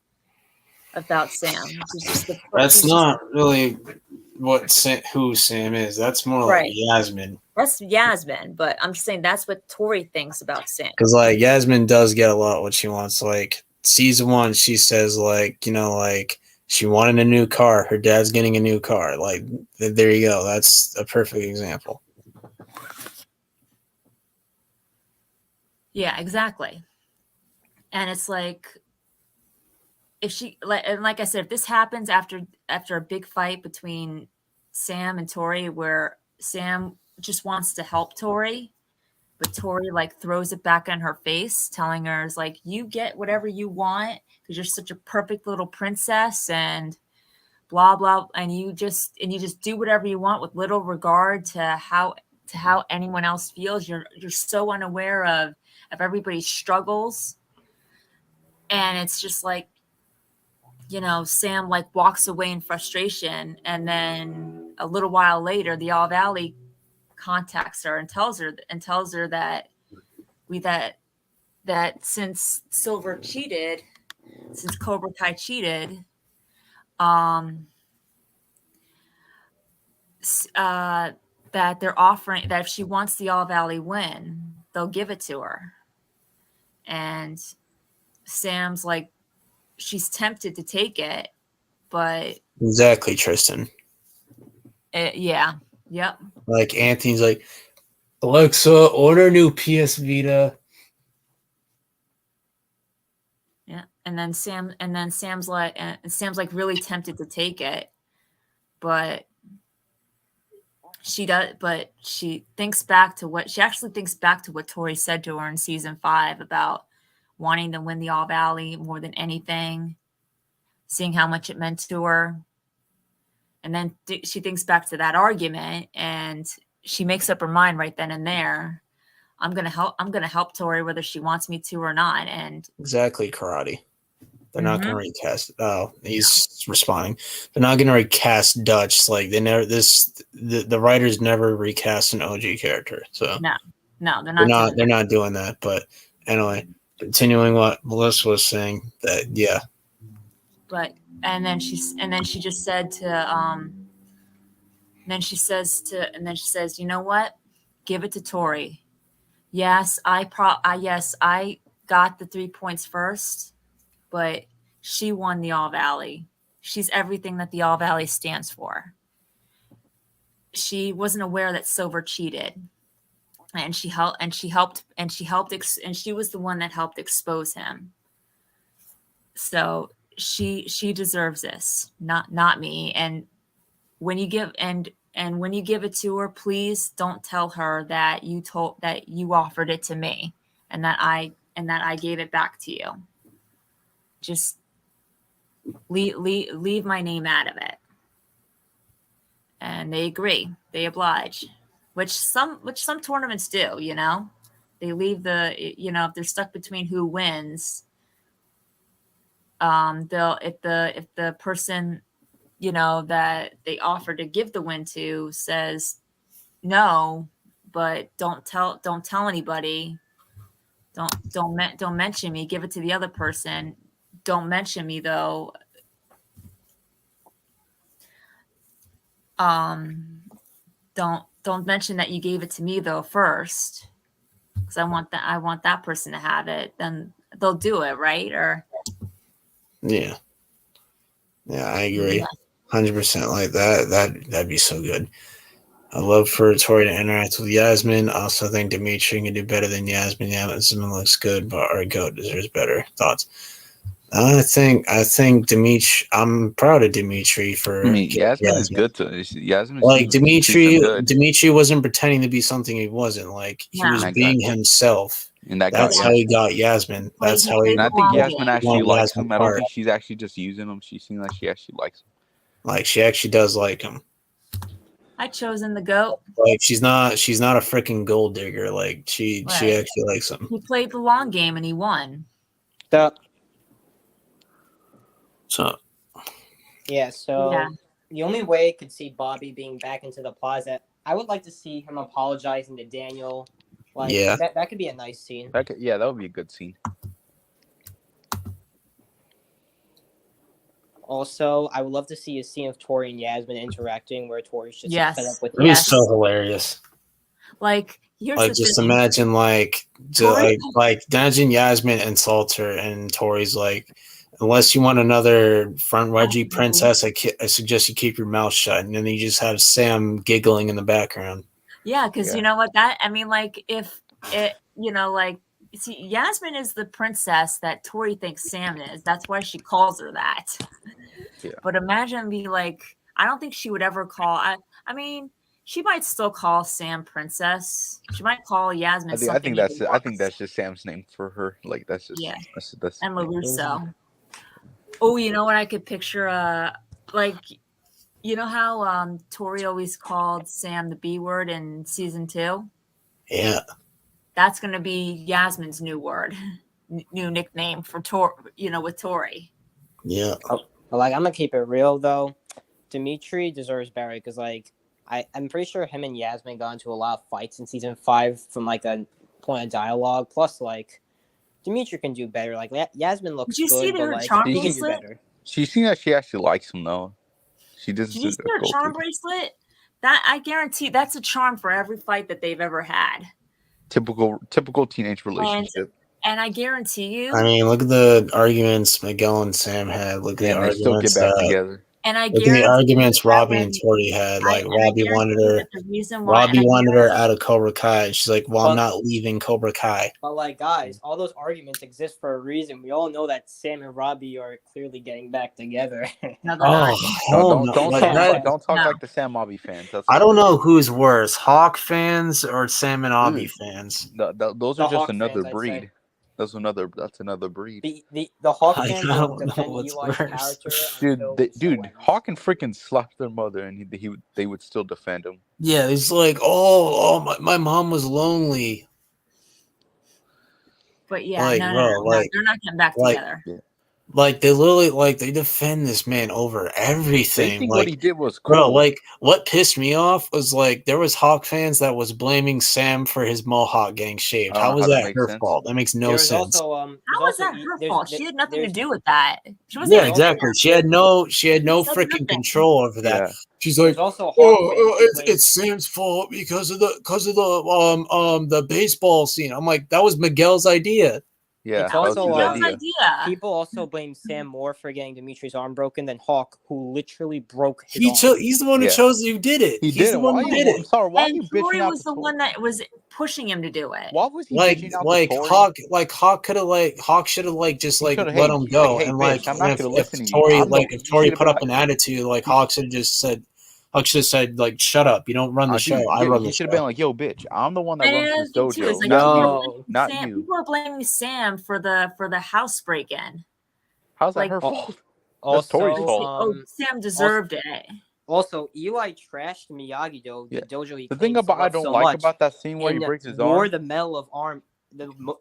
about Sam. That's not really who Sam is. That's more right. like Yasmin. That's Yasmin, but I'm just saying that's what Tori thinks about Sam. Because like Yasmin does get a lot what she wants. Like season 1, she says like, you know, like she wanted a new car. Her dad's getting a new car. Like there you go. That's a perfect example. Yeah, exactly. And it's like, if she like I said, if this happens after a big fight between Sam and Tori, where Sam just wants to help Tori, but Tori like throws it back on her face, telling her, is like, you get whatever you want because you're such a perfect little princess and blah blah, and you just do whatever you want with little regard to how anyone else feels. You're so unaware of everybody's struggles. And it's just like, you know, Sam like walks away in frustration, and then a little while later the All Valley contacts her and tells her that since Silver cheated, since Cobra Kai cheated, that they're offering that if she wants the All Valley win, they'll give it to her. And Sam's like, she's tempted to take it, but exactly, Tristan. Yeah. Yep. Like Anthony's like, Alexa, order new PS Vita. Yeah. And then Sam's like really tempted to take it, but she thinks back to what Tori said to her in season 5 about wanting to win the All Valley more than anything, seeing how much it meant to her. And then she thinks back to that argument, and she makes up her mind right then and there. I'm gonna help Tori whether she wants me to or not. And exactly, Karate. They're not gonna recast. Oh, he's responding. They're not gonna recast Dutch. Like they never. The writers never recast an OG character. So no, they're not. They're not doing that. But anyway, continuing what Melissa was saying. That yeah. But and then she just said to then she says, you know what? Give it to Tori. Yes, I got the 3 points first, but she won the All Valley. She's everything that the All Valley stands for. She wasn't aware that Silver cheated, and she was the one that helped expose him. So she deserves this, not me. And when you give it to her, please don't tell her that you offered it to me and that I gave it back to you. Just leave my name out of it. And they agree. They oblige, which some tournaments do, you know. leave the, if they're stuck between who wins, they'll, if the person, that they offer to give the win to says no, but don't tell anybody, don't mention me, give it to the other person, don't mention me though. Don't mention that you gave it to me though first, because I want that person to have it. Then they'll do it, right? Or Yeah, I agree, 100%. Like that'd be so good. I love for Tori to interact with Yasmin. I also think Dimitri can do better than Yasmin. Yasmin looks good, but our goat deserves better. Thoughts? I think Dimitri. I'm proud of Dimitri for. I mean, Yasmin is good to Yasmin. Like Dimitri Dimitri wasn't pretending to be something he wasn't. Like he was being himself. And that's how he got Yasmin. That's how he. And I think Yasmin actually likes Yasmin him. I don't think she's actually just using him. She seems like she actually likes him. Like she actually does like him. I chosen the goat. Like she's not a freaking gold digger. Like she actually likes him. He played the long game and he won. So the only way I could see Bobby being back into the plaza, I would like to see him apologizing to Daniel. Like that could be a nice scene. That would be a good scene. Also, I would love to see a scene of Tori and Yasmin interacting where Tori's just fed up with him. It's so hilarious. Like here's like just thing. Imagine imagine Yasmin insults her and Tori's like, unless you want another front wedgie princess, I suggest you keep your mouth shut. And then you just have Sam giggling in the background. Yeah, because you know what if it, see, Yasmin is the princess that Tori thinks Sam is. That's why she calls her that. Yeah. But imagine I don't think she would ever call. I mean, she might still call Sam princess. She might call Yasmin. I think that's just Sam's name for her. Like that's just that's and LaRusso. Oh, you know what I could picture? You know how Tori always called Sam the B word in season 2? Yeah. That's going to be Yasmin's new word, new nickname for Tori, with Tori. Yeah. I'm going to keep it real, though. Dimitri deserves better because, I'm pretty sure him and Yasmin got into a lot of fights in season 5 from, a point of dialogue. Plus, Dimitri can do better. Yasmin looks good, see but, charm he bracelet? can do better. She seems like she actually likes him, though. She doesn't. Did you see her charm bracelet? That I guarantee that's a charm for every fight that they've ever had. Typical teenage relationship. And I guarantee you. I mean, look at the arguments Miguel and Sam had. Look at the arguments. They still get back together. And I look at the arguments Robbie and Tori had. Robbie wanted her out of Cobra Kai. She's like, "Well, I'm not leaving Cobra Kai." But guys, all those arguments exist for a reason. We all know that Sam and Robbie are clearly getting back together. Don't talk like the Sam Robbie fans. I don't know who's worse, Hawk fans or Sam and Robbie fans. Those are just another breed. That's another breed. The Hawk fans will defend Eli's character. Dude, Hawk and freaking slapped their mother, and they would still defend him. Yeah, it's like, my mom was lonely. But yeah, no, they're not getting back together. Yeah. They literally they defend this man over everything. They think what he did was cool. Bro, what pissed me off was there was Hawk fans that was blaming Sam for his mohawk getting shaved. How was that her fault? That makes no sense. How was that her fault? She had nothing to do with that. Exactly. She had no freaking control over that. Yeah. She's like, it's Sam's fault because of the baseball scene. I'm like, that was Miguel's idea. Yeah, it's also people also blame Sam more for getting Dimitri's arm broken than Hawk, who literally broke his arm. He's the one who chose who did it. He's the one who did it. I'm sorry, why and Tori was the one that was pushing him to do it. Why was he Hawk should have just let him go. Hey, and bitch, I'm not gonna listen to you. If Tori put up an attitude, Hawk should have just said. Hawk should have said, shut up. You don't run the show. I run the show. He should have been like, yo, bitch, I'm the one that runs this dojo. No, not Sam, you. People are blaming Sam for the house break-in. How's that her fault? That's Tori's fault. Sam deserved it. Also, Eli trashed Miyagi-Do, the dojo he The thing about I don't like about that scene where he breaks his arm. Wore the medal of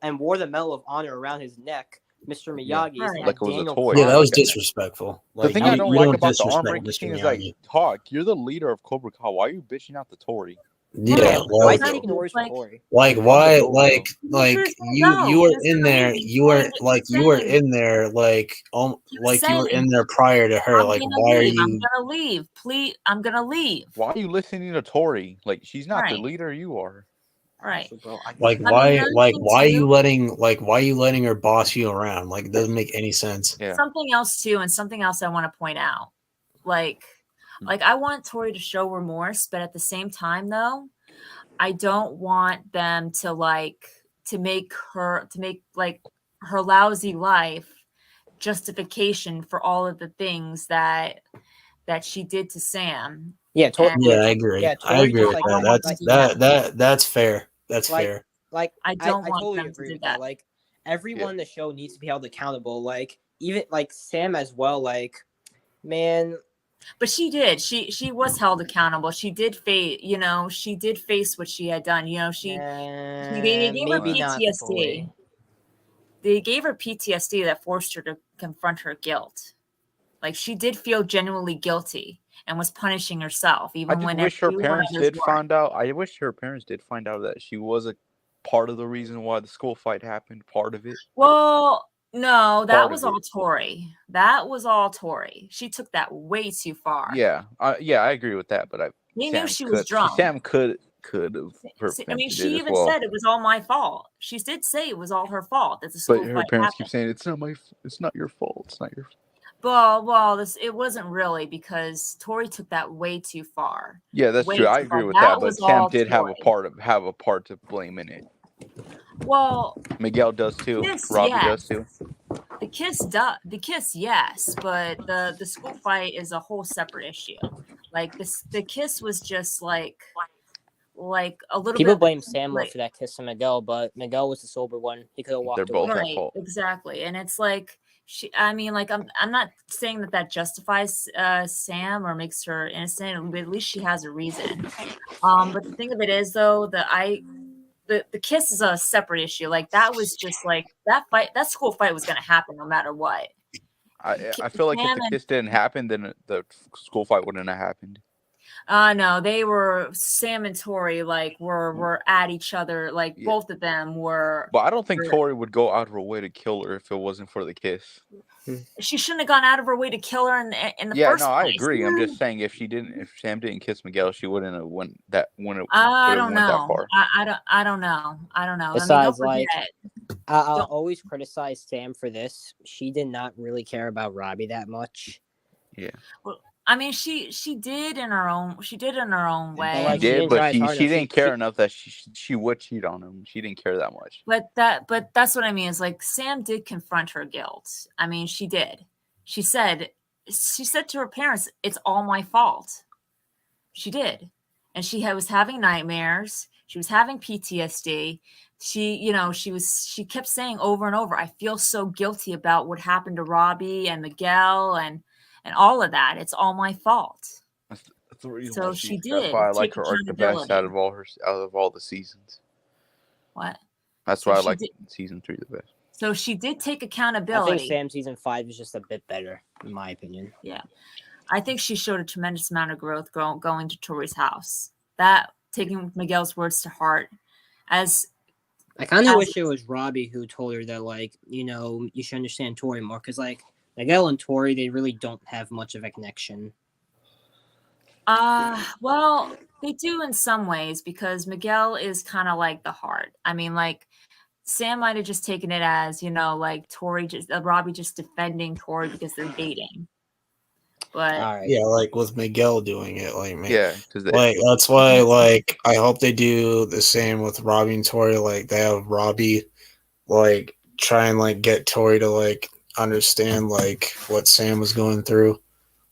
and wore the Medal of Honor around his neck, Mr. Yeah. Miyagi, is Right. to have Like it was a Daniel toy. Yeah, that was Like, disrespectful. the Like thing you, I don't you like don't about the arm disrespect breaking Mr. thing is like, Miyagi. Hawk, you're the leader of Cobra Kai. Why are you bitching out the Tory? Yeah, Why like, is he taking orders from Like- Tori? like From why, the like Here's the you no, you were here's in the there, thing. you were He like was you were saying- in there, like he was you were saying, in there prior to her. I'm Like, gonna why are leave. I'm you? gonna leave. Please, I'm gonna leave. Why are you listening to Tori? Like she's not the Right. leader. You are. Right. Actually, bro, Like mean, why another like thing why are too- you letting her boss you around? Like it doesn't make any sense. Yeah. Something else too, and something else I want to point out. Like I want Tori to show remorse, but at the same time, though, I don't want them to make like her lousy life justification for all of the things that she did to Sam. yeah, Tori. And- Yeah, I agree. Yeah, I Tori agree just, with like, that. like- That's fair. That's Like- fair. Like I don't want totally them to agree do with that. that. Like everyone in the show needs to be held accountable. Like even like Sam as well. Like man, But she did. She was held accountable. She did face. She did face what she had done. They gave her maybe not PTSD. fully. They gave her PTSD that forced her to confront her guilt. Like she did feel genuinely guilty and was punishing herself, I even just when wish her every one of parents those did were. find out. I wish her parents did find out that she was a part of the reason why the school fight happened. Part of it. Well, no, that Part was of all it. Tori. That was all Tori. She took that way too far. Yeah. I agree with that. But They Sam knew she was could- drunk. Sam could have. I mean, she even said it was all my fault. She did say it was all her fault that the school But her fight parents happened. keep saying it's not your fault. It's not your fault. Well, it wasn't really because Tori took that way too far. Yeah, that's Way true. I too agree far. with That that. But was Sam all did have a Tori. part to blame in it. Well, Miguel does too. Yes, Robbie yes. does too. the kiss, yes, but the school fight is a whole separate issue. Like the kiss was just like a little People bit blame Sam more like- for that kiss to Miguel, but Miguel was the sober one. He could have walked They're both away. at right, fault. exactly. And it's like I'm not saying that justifies Sam or makes her innocent, but at least she has a reason. But the thing of it is though the kiss is a separate issue. Like that was just like that school fight was going to happen no matter what. I feel like if Sam the and- kiss didn't happen, then the school fight wouldn't have happened. No, they were Sam and Tori were at each other. Like Yeah. both of them were. But I don't think Sure. Tori would go out of her way to kill her if it wasn't for the kiss. She shouldn't have gone out of her way to kill her in the Yeah, first no, place. I agree. I'm just saying if Sam didn't kiss Miguel, she wouldn't have wouldn't I wouldn't don't went that know. far. I don't know. I don't know. Besides, I mean, don't like- forget, I'll Don't- always criticize Sam for this. She did not really care about Robbie that much. I mean, she did in her own. She did in her own way. But, She like, she did, didn't try but as she hard enough. didn't care enough that she would cheat on him. She didn't care that much. But that's what I mean. Is like Sam did confront her guilt. I mean, she did. She said to her parents, "It's all my fault." She did, and she was having nightmares. She was having PTSD. She kept saying over and over, "I feel so guilty about what happened to Robbie and Miguel and all of that. It's all my fault." That's the reason So why she That's did why I like take her arc the best accountability. out of all the seasons. What? That's So why I she like did- season 3 the best. So she did take I accountability. think Sam season 5 is just a bit better, in my opinion. I think she showed a tremendous amount of growth going to Tori's house. That taking Miguel's words to heart, as I kind of As- wish it was Robbie who told her that, like, you should understand Tori more, because, like, Miguel and Tori, they really don't have much of a connection. well, they do in some ways because Miguel is kind of like the heart. I mean, like Sam might have just taken it as like Robbie just defending Tori because they're dating. But All right. Yeah, like with Miguel doing it, like Yeah, because like that's why like I hope they do the same with Robbie and Tori. Like they have Robbie like try and like get Tori to like understand like what Sam was going through.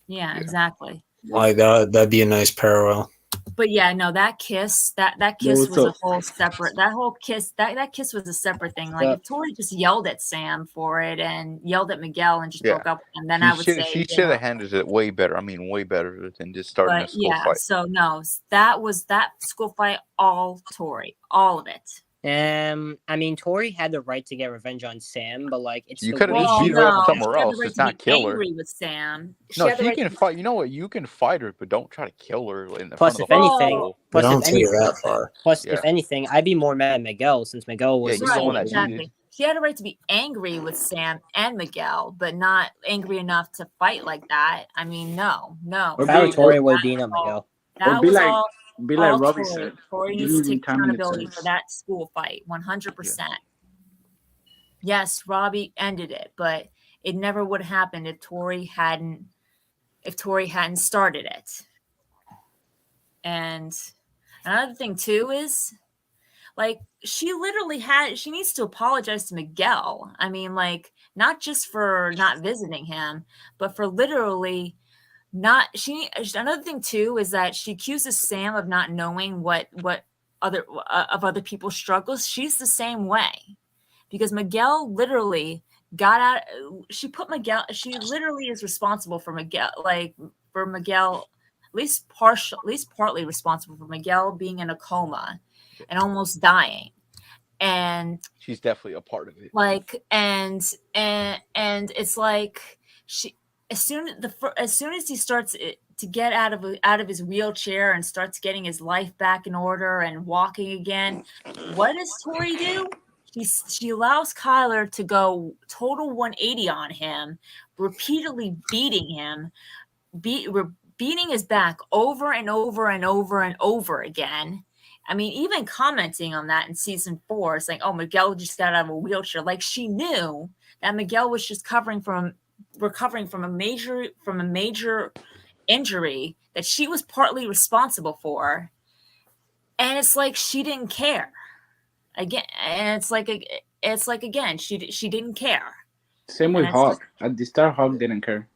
yeah, Yeah. exactly. Like that'd be a nice parallel. But yeah, no, that kiss kiss what's was a up? whole separate. That whole kiss, that kiss was a separate thing. Like Yeah. if Tori just yelled at Sam for it and yelled at Miguel and just Yeah. broke up, and then I would say she you should know, have handled it way better. I mean, way better than just starting a But school yeah, fight. so no, that was that school fight. All Tori, all of it. I mean, Tori had the right to get revenge on Sam, but like it's You the could've way just Well, beat she her up no, somewhere she had the else. right It's to not be kill her. angry with Sam. She No, had the she right to can be fight. You know what? You can fight her, but don't try to kill her in the Plus, front of if the whole anything, Well, school. They plus if don't take it anything, that far. Yeah. if anything, I'd be more mad at Miguel since Miguel was Yeah, the he's the one right, that soul. cheated. exactly. She had a right to be angry with Sam and Miguel, but not angry enough to fight like that. I mean, no. Or If I were be- Tori, or- would be up all- Miguel. Or That be was like all Robbie Tori. said. Tori Give needs me to the take time and accountability for exercise. that school fight, 100%. Yes, Robbie ended it, but it never would have happened if Tori hadn't started it. And another thing too is like she needs to apologize to Miguel. I mean, like, not just for not visiting him, but for literally not another thing too is that she accuses Sam of not knowing what other people's struggles. She's the same way because Miguel literally got out. She literally is responsible for Miguel, at least partly responsible for Miguel being in a coma and almost dying. And She's definitely a part of it. like and it's like she as soon as he starts to get out of his wheelchair and starts getting his life back in order and walking again, what does Tori do? She allows Kyler to go total 180 on him, repeatedly beating him, beating his back over and over and over and over again. I mean, even commenting on that in season 4, saying, "Oh, Miguel just got out of a wheelchair," like she knew that Miguel was just recovering from a major injury that she was partly responsible for, and it's like she didn't care again. And it's like again, she didn't care. Same with And it's Hawk. At the start, Hawk didn't care.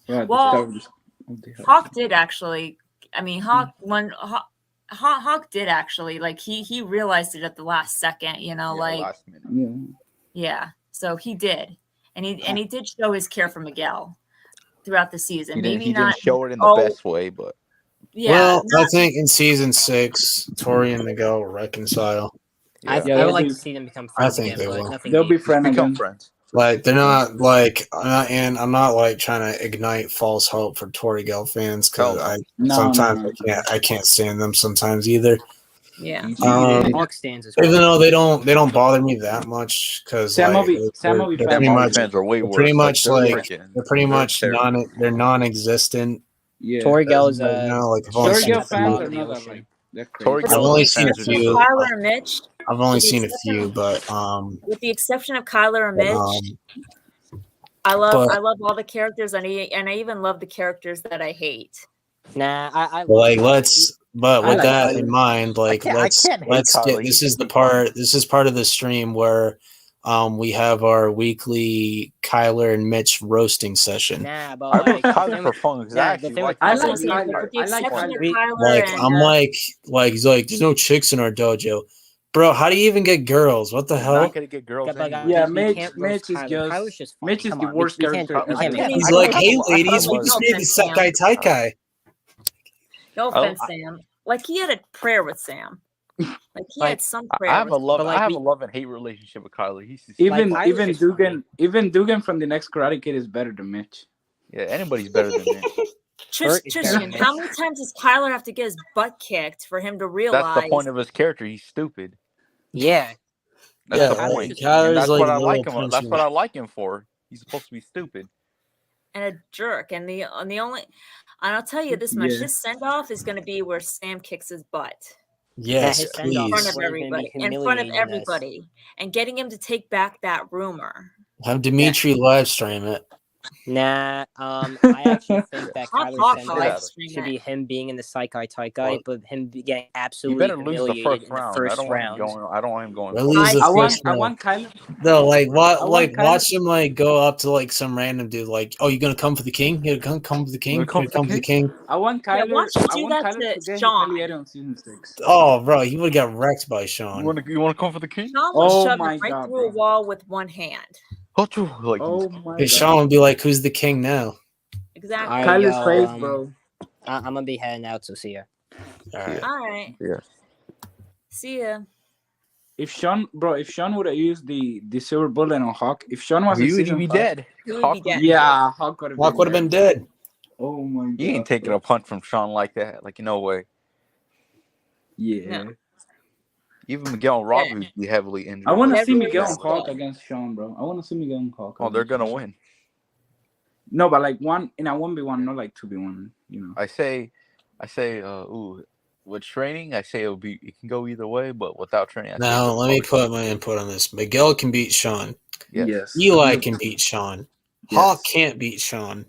Well, at the Well, start of the Hawk did actually. I mean, Hawk did actually, like, he realized it at the last second, Last minute. yeah. So he did, and he did show his care for Miguel throughout the season. He Maybe didn't not. show it in the best way, but Yeah. Well, I not- think in season 6, Tori and Miguel reconcile. yeah. I they'll would like be- to see them become friends think again, they but will. nothing. They'll be deep. friends become again. friends. Like they're not like I'm not like trying to ignite false hope for Tori Gell fans because Oh, sometimes I can't stand them sometimes either. yeah. Hawk stands as well. Even though they don't bother me that much because Sam will like be they're fine. That pretty Marvel much fans are way they're worse. pretty much they're like freaking- they're pretty they're much terrible. they're non-existent. Yeah. Tori Gell is Right a now, like, I've Tori only Gell seen fans a are few. not that way. They're Tori crazy. I've Gell only fans seen a are Exception of few. Kyler and Mitch. I've only With the seen a exception few, of- but With the exception of Kyler and Mitch, I love all the characters, and I even love the characters that I hate. Nah, I like love but I with like that Kyler. in mind, like I can't hate let's Kyler. get this is the part of the stream where we have our weekly Kyler and Mitch roasting session. Nah, but I like, wrote Kyler for fun because nah, I the actually thing like with I That's what like I'm saying. Kyler. With the I like exception of Kyler. Kyler Like and I'm like he's like there's no chicks in our dojo. Bro, how do you even get girls? What the You're hell? not gonna get girls but, anyway. Yeah, we Mitch can't roast Mitch is Kyler. Kyler's just funny. Mitch is Come the on, worst we can't- character we can't ever. make He's I like, kinda- hey I ladies, kinda we love just it. made the Sakai Taikai. no I- offense, Sam. Like, he had a prayer with Sam. Like, he had some prayer. I have a love. But, like, I have we- a love and hate relationship with Kyler. He's just, Even Kyler's even just Dugan Dugan from the next Karate Kid is better than Mitch. yeah, anybody's better than Mitch. Bert is Tristan, better. how many times does Kyler have to get his butt kicked for him to realize? That's the point of his character. He's stupid. Yeah, That's Yeah, the Kyler's point. just- Kyler's And that's like what I a like little him. That's punchy. what I like him for. He's supposed to be stupid. and a jerk. And the only, and I'll tell you this much: Yeah. his send off is going to be where Sam kicks his butt Yes, his send-off in front please. of What is gonna be everybody, humiliating and getting him to take back that rumor. Have Dimitri live stream it. Nah, I actually think that Hot Kyler's Hawk send live live off stream should it. be him being in the Saikai Taikai, Well, but him getting He absolutely better lose the humiliated first in the round. first I don't round. want him going. At first. least the I want first I round. want Kyler. No, like what? I want Like Kyler- watch him like go up to like some random dude. Like, oh, you gonna come for the king? You gonna come for the king? You gonna come for the king? I want Yeah, Kyler. why don't you I do want that Kyler to to get Sean? humiliated on season 6. Oh, bro, he would have got wrecked by Sean. You want to come for the king? Sean would Oh shove my him right God, through a bro. wall with one hand. Like, Oh my Hey, god. Sean would be like, "Who's the king now?" Exactly. Alright, Kyler's yo, face, bro. I'm gonna be heading out, so see ya. All right. All right. Yeah. See ya. if Sean would have used the silver bullet on Hawk, if Sean was in He would season be 5, dead. He would Hawk be would dead. be dead. yeah, Hawk would have Hawk would have been dead. Oh my god. You ain't taking a punch from Sean like that. Like, no way. Yeah. No. Even Miguel and Robbie would be heavily injured. I want to Never see Miguel was and Hawk dead. against Sean, bro. I want to see Miguel and Hawk. Oh, they're against gonna Sean. win. No, but like one in a 1v1, not like 2v1. You know. I say, with training, I say it can go either way, but without training, I say Now, it's let me probably- put my input on this. Miguel can beat Sean. Yes. Eli can beat Sean. Yes. Hawk can't beat Sean.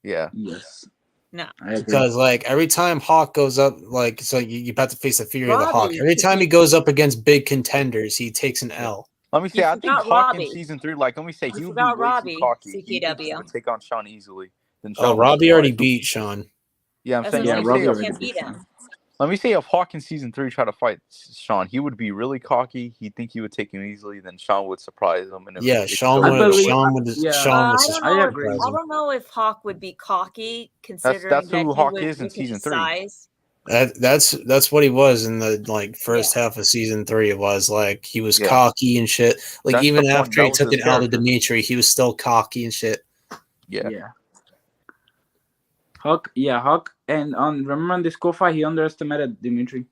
Yeah. Yes. No. I agree. Because like every time Hawk goes up, like so you about to face the fury of the Hawk. Robbie, Every time he goes up against big contenders, he takes an L. Let me say, You I think forgot Hawk in Robbie. season 3, like, let me say, You he would be forgot way Robbie, too cocky. He think he CKW. would take on Sean easily. Than Oh, Sean would Robbie already try. beat Sean. Yeah, I'm That's saying. what Yeah, I'm Let me saying. Robbie say, You already can't beat beat Sean. him. let me say, if Hawk in season 3 tried to fight Sean, he would be really cocky. He'd think he would take him easily. Then Sean would surprise him. And Yeah, it's Sean so I would. believe- Sean would. yeah. Sean would. I don't I know. agree. I don't know if Hawk would be cocky, considering that's that who he Hawk would is in look at season his 3. size. That's what he was in the like first half of season 3. It was like he was Yeah. cocky and shit. Like That's even the point. after That he was took his it out of character. Dimitri, he was still cocky and shit. Yeah. Hawk, and remember on the school fight, he underestimated Dimitri.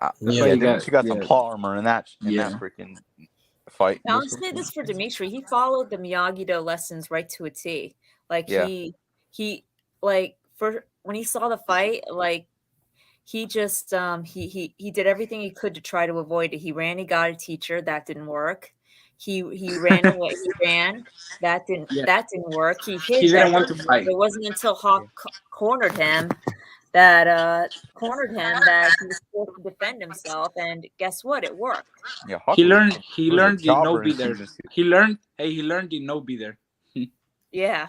Yeah, Yeah, why you Dimitri got some yeah. plot armor in that Yeah. freaking fight. Now, I'll say this for Dimitri: he followed the Miyagi-Do lessons right to a T. Like Yeah. he like for when he saw the fight, like he just he did everything he could to try to avoid it. He ran, he got a teacher, that didn't work. He ran away, he ran, that didn't work. He hid, He that didn't want to didn't work. fight. It wasn't until Hawk cornered him that he was forced to defend himself, and guess what? It worked. Yeah, Hawk He was- learned was a the no jobber in beater. season 2. He learned the no beater. Yeah.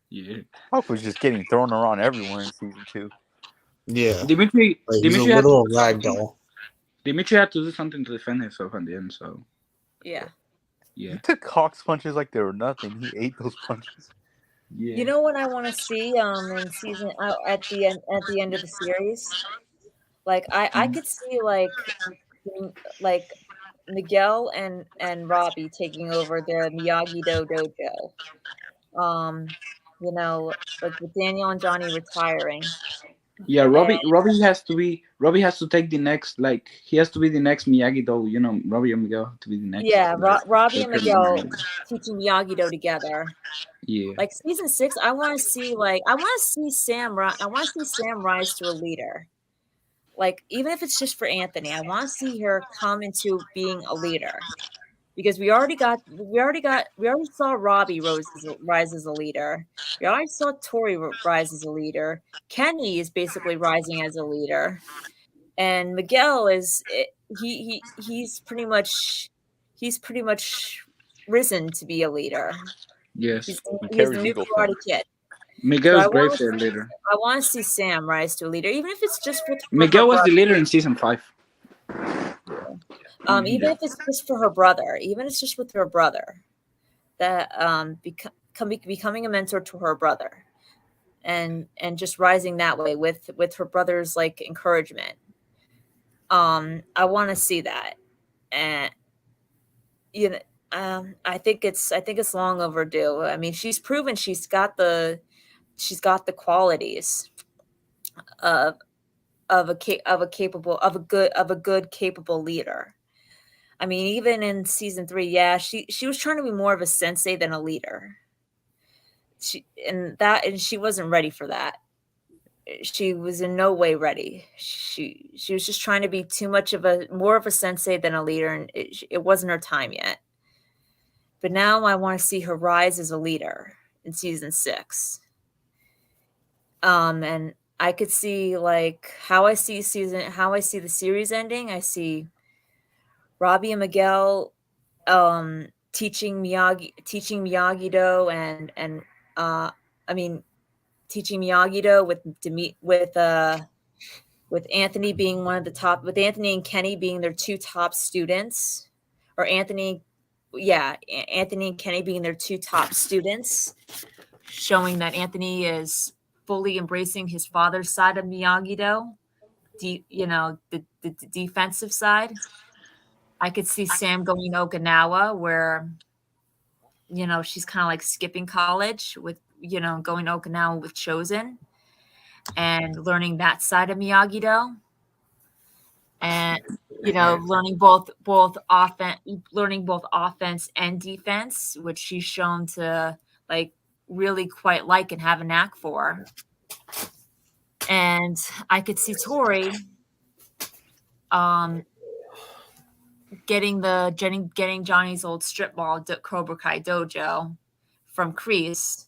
Yeah. Hawk was just getting thrown around everywhere in season 2. Yeah, Dimitri like, he's a Dimitri had little to, ragdoll. Dimitri had to do something to defend himself at the end, so Yeah. yeah. He took Hawk's punches like they were nothing. He ate those punches. Yeah. You know what I want to see in season at the end of the series? Like I could see like Miguel and Robbie taking over the Miyagi-Do dojo. You know, like with Daniel and Johnny retiring. Yeah, Robbie has to take the next, like he has to be the next Miyagi-Do, you know, Robbie and Miguel have to be the next. Yeah, like, Robbie and they could be Miguel Miyagi. teaching Miyagi-Do together. Yeah. Like season 6, I want to see Sam rise to a leader. Like even if it's just for Anthony, I want to see her come into being a leader. Because we already saw Robbie rise as a leader. We already saw Tori rise as a leader. Kenny is basically rising as a leader, and Miguel is he's pretty much risen to be a leader. Yes. He's carries the new Eagle Karate Fang. Kid. Miguel's So I great wanna for a leader. I want to see Sam rise to a leader, even if it's just for Miguel her was the brother. leader in season 5. Even if it's just for her brother, even if it's just with her brother, that becoming a mentor to her brother, and just rising that way with her brother's like encouragement. I want to see that, and you know, I think it's long overdue. I mean, she's proven she's got the qualities of a good capable leader. I mean, even in season 3, yeah, she was trying to be more of a sensei than a leader. She wasn't ready for that. She was in no way ready. She was just trying to be more of a sensei than a leader, and it wasn't her time yet. But now I want to see her rise as a leader in season 6. And I could see like how I see the series ending. I see Robbie and Miguel teaching Miyagi-Do teaching Miyagi-Do with Anthony being one of the top, with Anthony and Kenny being their 2 top students, or Anthony and Kenny being their 2 top students, showing that Anthony is fully embracing his father's side of Miyagi-Do, the defensive side. I could see Sam going to Okinawa, where, you know, she's kind of like skipping college with, you know, going to Okinawa with Chosen and learning that side of Miyagi-Do. And, you know, learning both offense and defense, which she's shown to like really quite like and have a knack for. And I could see Tori getting Johnny's old strip mall Cobra Kai dojo from Kreese,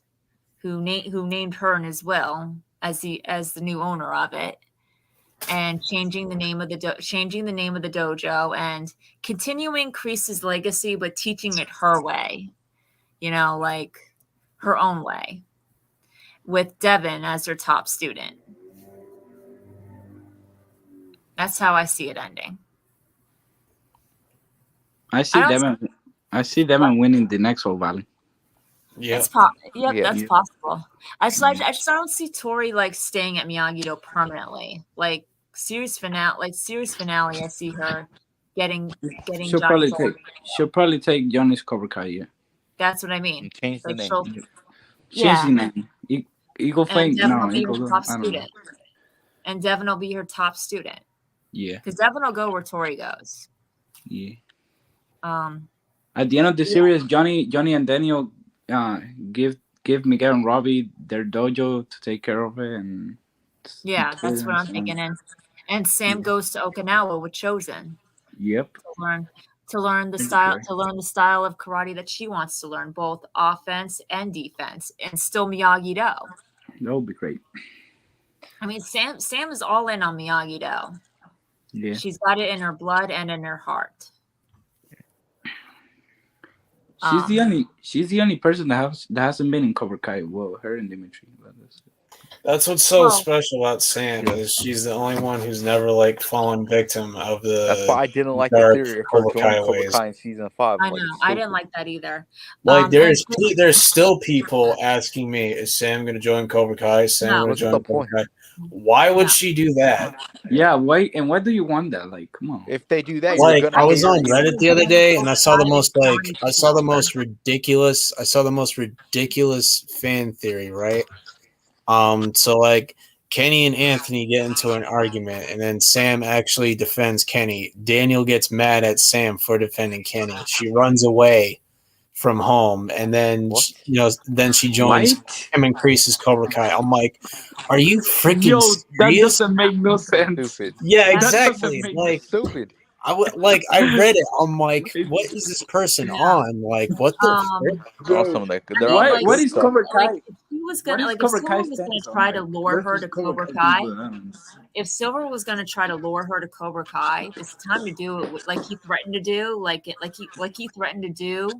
who named her in his will as the new owner of it, and changing the name of the dojo and continuing Kreese's legacy, but teaching it her way, you know, like her own way, with Devin as her top student. That's how I see it ending. I see Devin winning the next All Valley. Yeah. That's Yeah. that's possible. I just don't see Tori like staying at Miyagi-Do permanently. Like series finale, I see her getting She'll Johnny probably take Johnny's Cobra Kai. Yeah. That's what I mean. And change the Like name. she'll, Change yeah, the name. Eagle and Fang. Devin No, will be Eagle. her top I don't know. student. And Devin will be her top student Yeah. because Devin will go where Tori goes. Yeah. At the end of the series, Johnny and Daniel give Miguel and Robbie their dojo to take care of it, and yeah, that's what I'm thinking. And Sam goes to Okinawa with Chosen. Yep. To learn the style of karate that she wants to learn, both offense and defense, and still Miyagi-Do. That would be great. I mean, Sam is all in on Miyagi-Do. Yeah. She's got it in her blood and in her heart. She's the only person that hasn't been in Cobra Kai. Well, her and Dimitri. That's what's so special about Sam is she's the only one who's never like fallen victim of the. That's why I didn't like the dark theory of her Cobra joining Kai Cobra ways. Kai in season 5. I know. Like, I didn't like that either. Like there's still people asking me, is Sam going to join Cobra Kai? Is Sam going to join Cobra Kai? Why would she do that? Yeah, why do you want that? Like, come on. If they do that, like you're gonna I was hate her on even Reddit the other day and I saw the most ridiculous fan theory, right? So like Kenny and Anthony get into an argument and then Sam actually defends Kenny. Daniel gets mad at Sam for defending Kenny. She runs away from home and then then she joins him and Kreese's Cobra Kai. I'm like, are you freaking serious? That doesn't make no sense. Stupid. Yeah, exactly. Like Stupid. I read it. I'm like, what is this person on? Like, what the Awesome. What is Cobra Kai? Like, if he was gonna if Silver was gonna try to lure her to Cobra Kai, if Silver was gonna try to lure her to Cobra Kai, it's time to do it like he threatened to do, like he threatened to do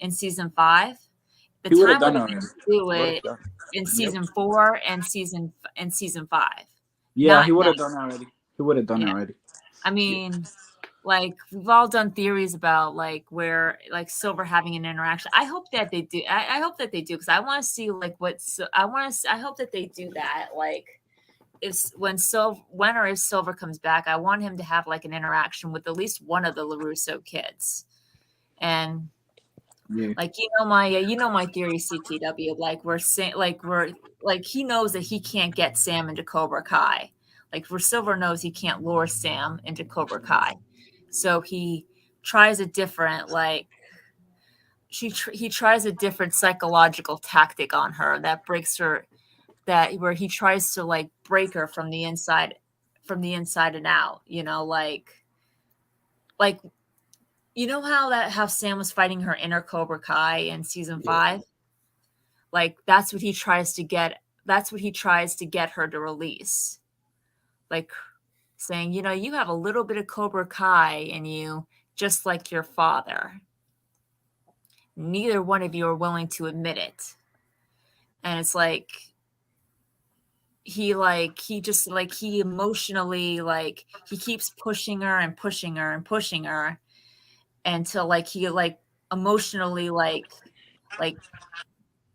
in season 5. The time would do it in season 4 and season 5. Yeah, he would have done already. He would have done already. I mean, like we've all done theories about like where like Silver having an interaction. I hope that they do. I hope that they do because I want to see like I hope that they do that. Like when or if Silver comes back, I want him to have like an interaction with at least one of the LaRusso kids, and. Yeah. Like my theory, CTW. Like he knows that he can't get Sam into Cobra Kai. Like where Silver knows he can't lure Sam into Cobra Kai, so he tries a different he tries a different psychological tactic on her that breaks her. Where he tries to like break her from the inside and out. You know, like. You know how Sam was fighting her inner Cobra Kai in season 5? Like that's what he tries to get her to release. Like saying, you know, you have a little bit of Cobra Kai in you, just like your father. Neither one of you are willing to admit it. And it's like he emotionally like he keeps pushing her and pushing her and pushing her. Until like he like emotionally like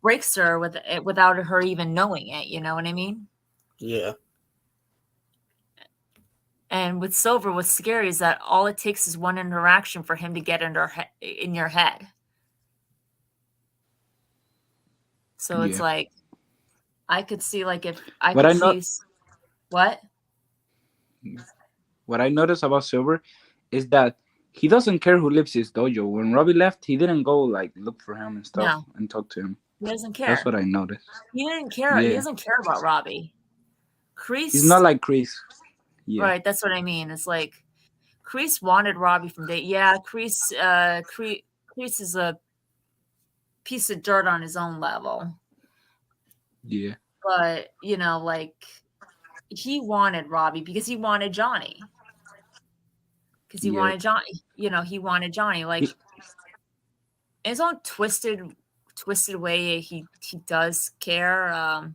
breaks her without her even knowing it, you know what I mean? Yeah. and with Silver, what's scary is that all it takes is one interaction for him to get in your head. So it's Yeah. like, I could see like if I But could I know see what? what I noticed about Silver is that he doesn't care who leaves his dojo. When Robbie left, he didn't go like look for him and stuff No, and talk to him. he doesn't That's care. what I noticed. He didn't care. He Yeah, doesn't care about Robbie. he's not Kreese, like Chris. Yeah, right? That's what I mean. It's like Kreese wanted Robbie from day. Yeah, Kreese is a piece of dirt on his own level, yeah, but you know, like he wanted Robbie because he wanted Johnny. Because he yeah. wanted Johnny. You know, he wanted Johnny. Like He- in his own twisted way, he does care.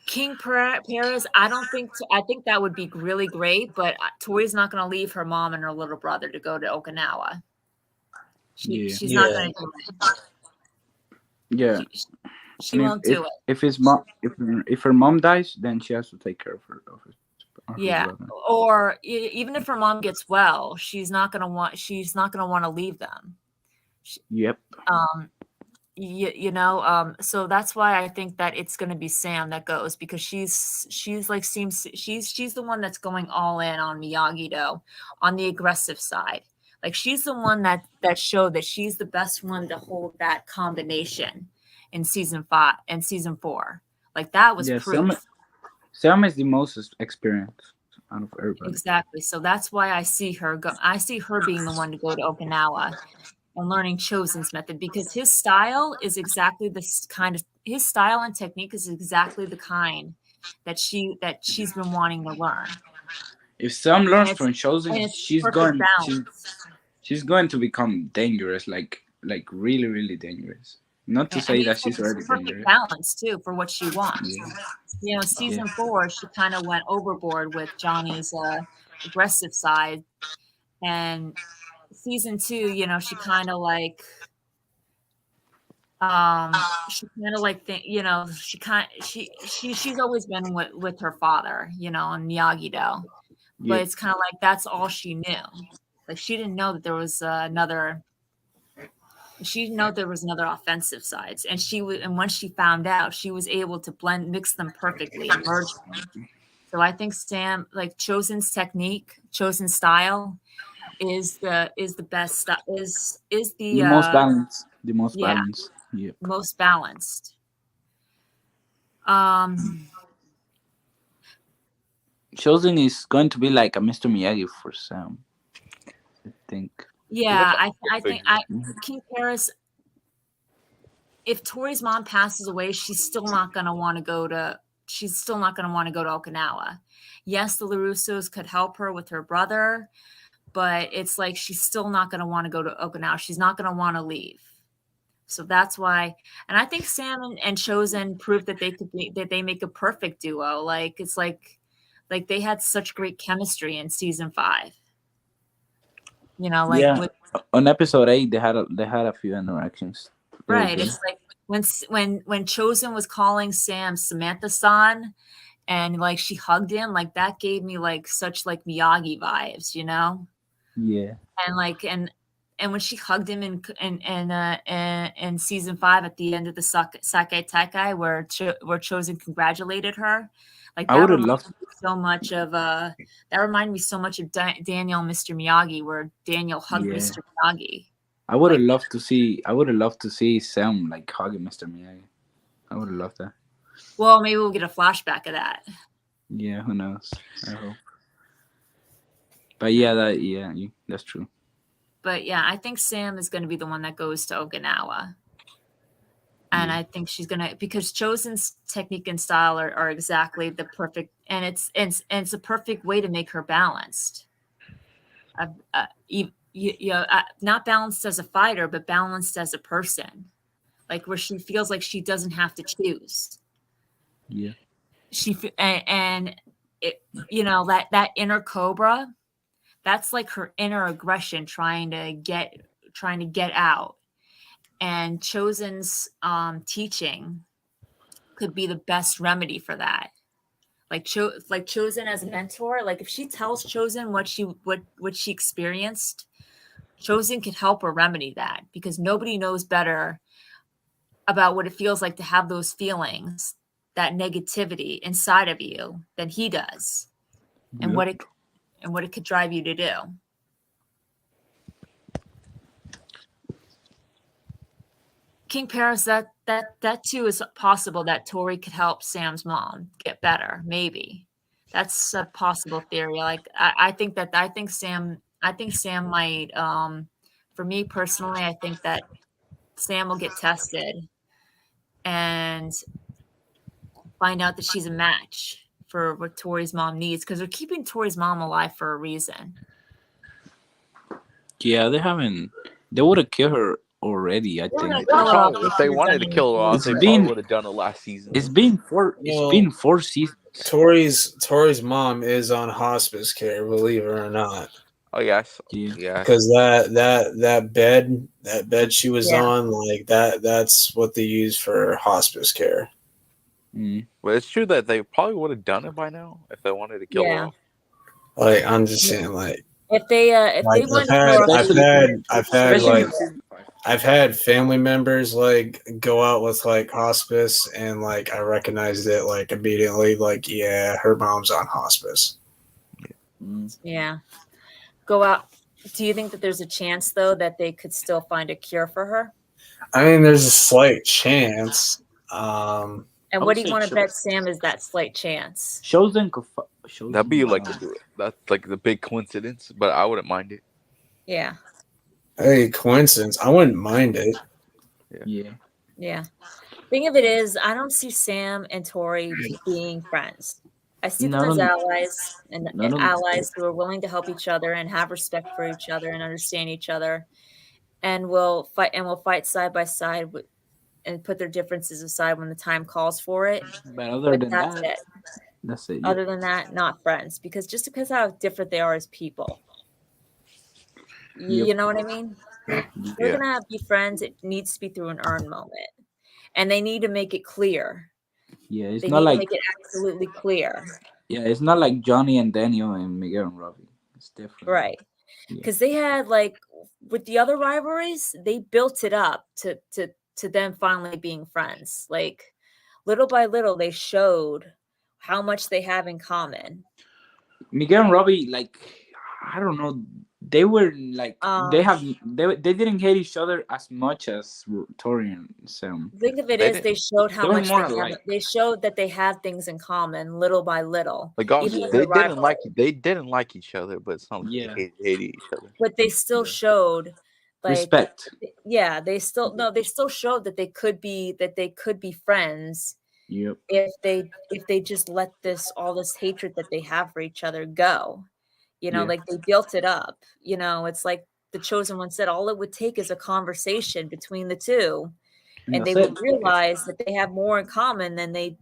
King Perez, I don't think so. I think that would be really great, but Tori's not going to leave her mom and her little brother to go to Okinawa. Yeah. She's not Yeah. going to do it. yeah. She And won't do it. if his mom, if her mom dies, then she has to take care of her his Yeah, brother. or even if her mom gets well, she's not going to want to leave them. Yep. So that's why I think that it's going to be Sam that goes, because she's the one that's going all in on Miyagi-Do on the aggressive side. Like she's the one that showed that she's the best one to hold that combination in season 5 and season 4. Like that was Yeah, proof. Sam is the most experienced out of everybody. Exactly. So that's why I see her being the one to go to Okinawa and learning Chosen's method, because his style is exactly his style and technique is exactly the kind that she's been wanting to learn. If Sam learns And from it's Chosen, she's perfect going to become dangerous, like really, really dangerous. Not to say that she's already perfect dangerous. balance too for what she wants. Yeah. You know, season 4, she kind of went overboard with Johnny's aggressive side, and season 2, you know, she kind of like she's always been with her father, you know, and Miyagi-Do, but it's kind of like that's all she knew. Like she didn't know that there was another offensive sides, and once she found out, she was able to mix them perfectly and merge them. So I think Sam, like Chosen's technique, Chosen's style is the best is the most balanced. yeah. Balanced. Yeah. Most balanced. Chosen is going to be like a Mr. Miyagi for Sam, I think. Yeah, I think King Paris. If Tori's mom passes away, she's still not going to want to go to Okinawa. Yes, the LaRussos could help her with her brother, but it's like she's still not going to want to go to Okinawa. She's not going to want to leave. So that's why, and I think Sam and Chosen proved that they make a perfect duo. Like it's like they had such great chemistry in season 5. You know, like on episode 8, they had a few interactions. Right. It's like when Chosen was calling Sam Samantha-san, and like she hugged him, like that gave me like such like Miyagi vibes, you know? Yeah. And like and when she hugged him in season 5 at the end of the Sake Taikai, where Chosen congratulated her, like that reminded me so much of Daniel and Mr. Miyagi, where Daniel hugged Mr. Miyagi. I would have loved to see Sam like hugging Mr. Miyagi. I would have loved that. Well, maybe we'll get a flashback of that. Yeah, who knows? I hope. But yeah, that's true. But yeah, I think Sam is going to be the one that goes to Okinawa. And I think she's going to, because Chosen's technique and style are exactly the perfect, and it's a perfect way to make her balanced. Not balanced as a fighter, but balanced as a person. Like where she feels like she doesn't have to choose. Yeah. That inner cobra, that's like her inner aggression trying to get out. And Chosen's teaching could be the best remedy for that. like Chosen as a mentor. Like if she tells Chosen what she experienced, Chosen can help her remedy that, because nobody knows better about what it feels like to have those feelings, that negativity inside of you, than he does, and Yep. what it could drive you to do. King Paris, that too is possible, that Tori could help Sam's mom get better. Maybe that's a possible theory. Like I think Sam might. For me personally, I think that Sam will get tested and find out that she's a match for what Tori's mom needs, because they're keeping Tori's mom alive for a reason. Yeah, they haven't. They would have killed her already. I Well, think. no, Probably, if they wanted to kill her off, It's they been- probably would have done it last season. It's been four. Well, It's been 4 seasons. Tori's mom is on hospice care, believe it or not, Oh yes, Yeah. yeah. because that bed she was Yeah. on, like that's what they use for hospice care. Mm. Well, it's true that they probably would have done it by now if they wanted to kill her Yeah. off. Like I'm just saying, like If they Like, want I've had family members like go out with like hospice, and like I recognized it like immediately. Like, yeah, her mom's on hospice. Mm. yeah, go out. Do you think that there's a chance though that they could still find a cure for her? I mean, there's a slight chance. And I what would do you say want to Cho- bet Sam is that slight chance? Chosen could. Chosen, That'd be like wow. that's like the big coincidence, but I wouldn't mind it. Yeah, Hey, coincidence. I wouldn't mind it. Yeah. yeah. Thing of it is, I don't see Sam and Tori being friends. I see them None as of- allies, and none of- allies who are willing to help each other and have respect for each other and understand each other, and will fight side by side and put their differences aside when the time calls for it. But other But than that's that, it. that's it. Other than that, not friends, because just because how different they are as people. Yep. You know what I mean? If we're Yeah. gonna be friends, it needs to be through an earned moment, and they need to make it clear. Yeah, it's They not need to like make it absolutely clear, it's not like Johnny and Daniel and Miguel and Robbie. It's different. right? Yeah. Because they had, like, with the other rivalries, they built it up to them finally being friends. Like, little by little, they showed how much they have in common. Miguel and Robbie, like, I don't know, they were like they didn't hate each other as much as Tori and Sam. Think of it They as didn't- they showed how they were much more they alike. they showed that they have things in common, little by little. Like also, Even if they they're didn't like rivalry. they didn't like each other, but it's not like Yeah. they hated each other. But they still Yeah. showed, like, Respect. yeah, they still showed that they could be friends Yep. if they just let all this hatred that they have for each other go. You know, Yeah. like, they built it up. You know, it's like the Chosen One said, all it would take is a conversation between the two, and they that's would it. realize that they have more in common than they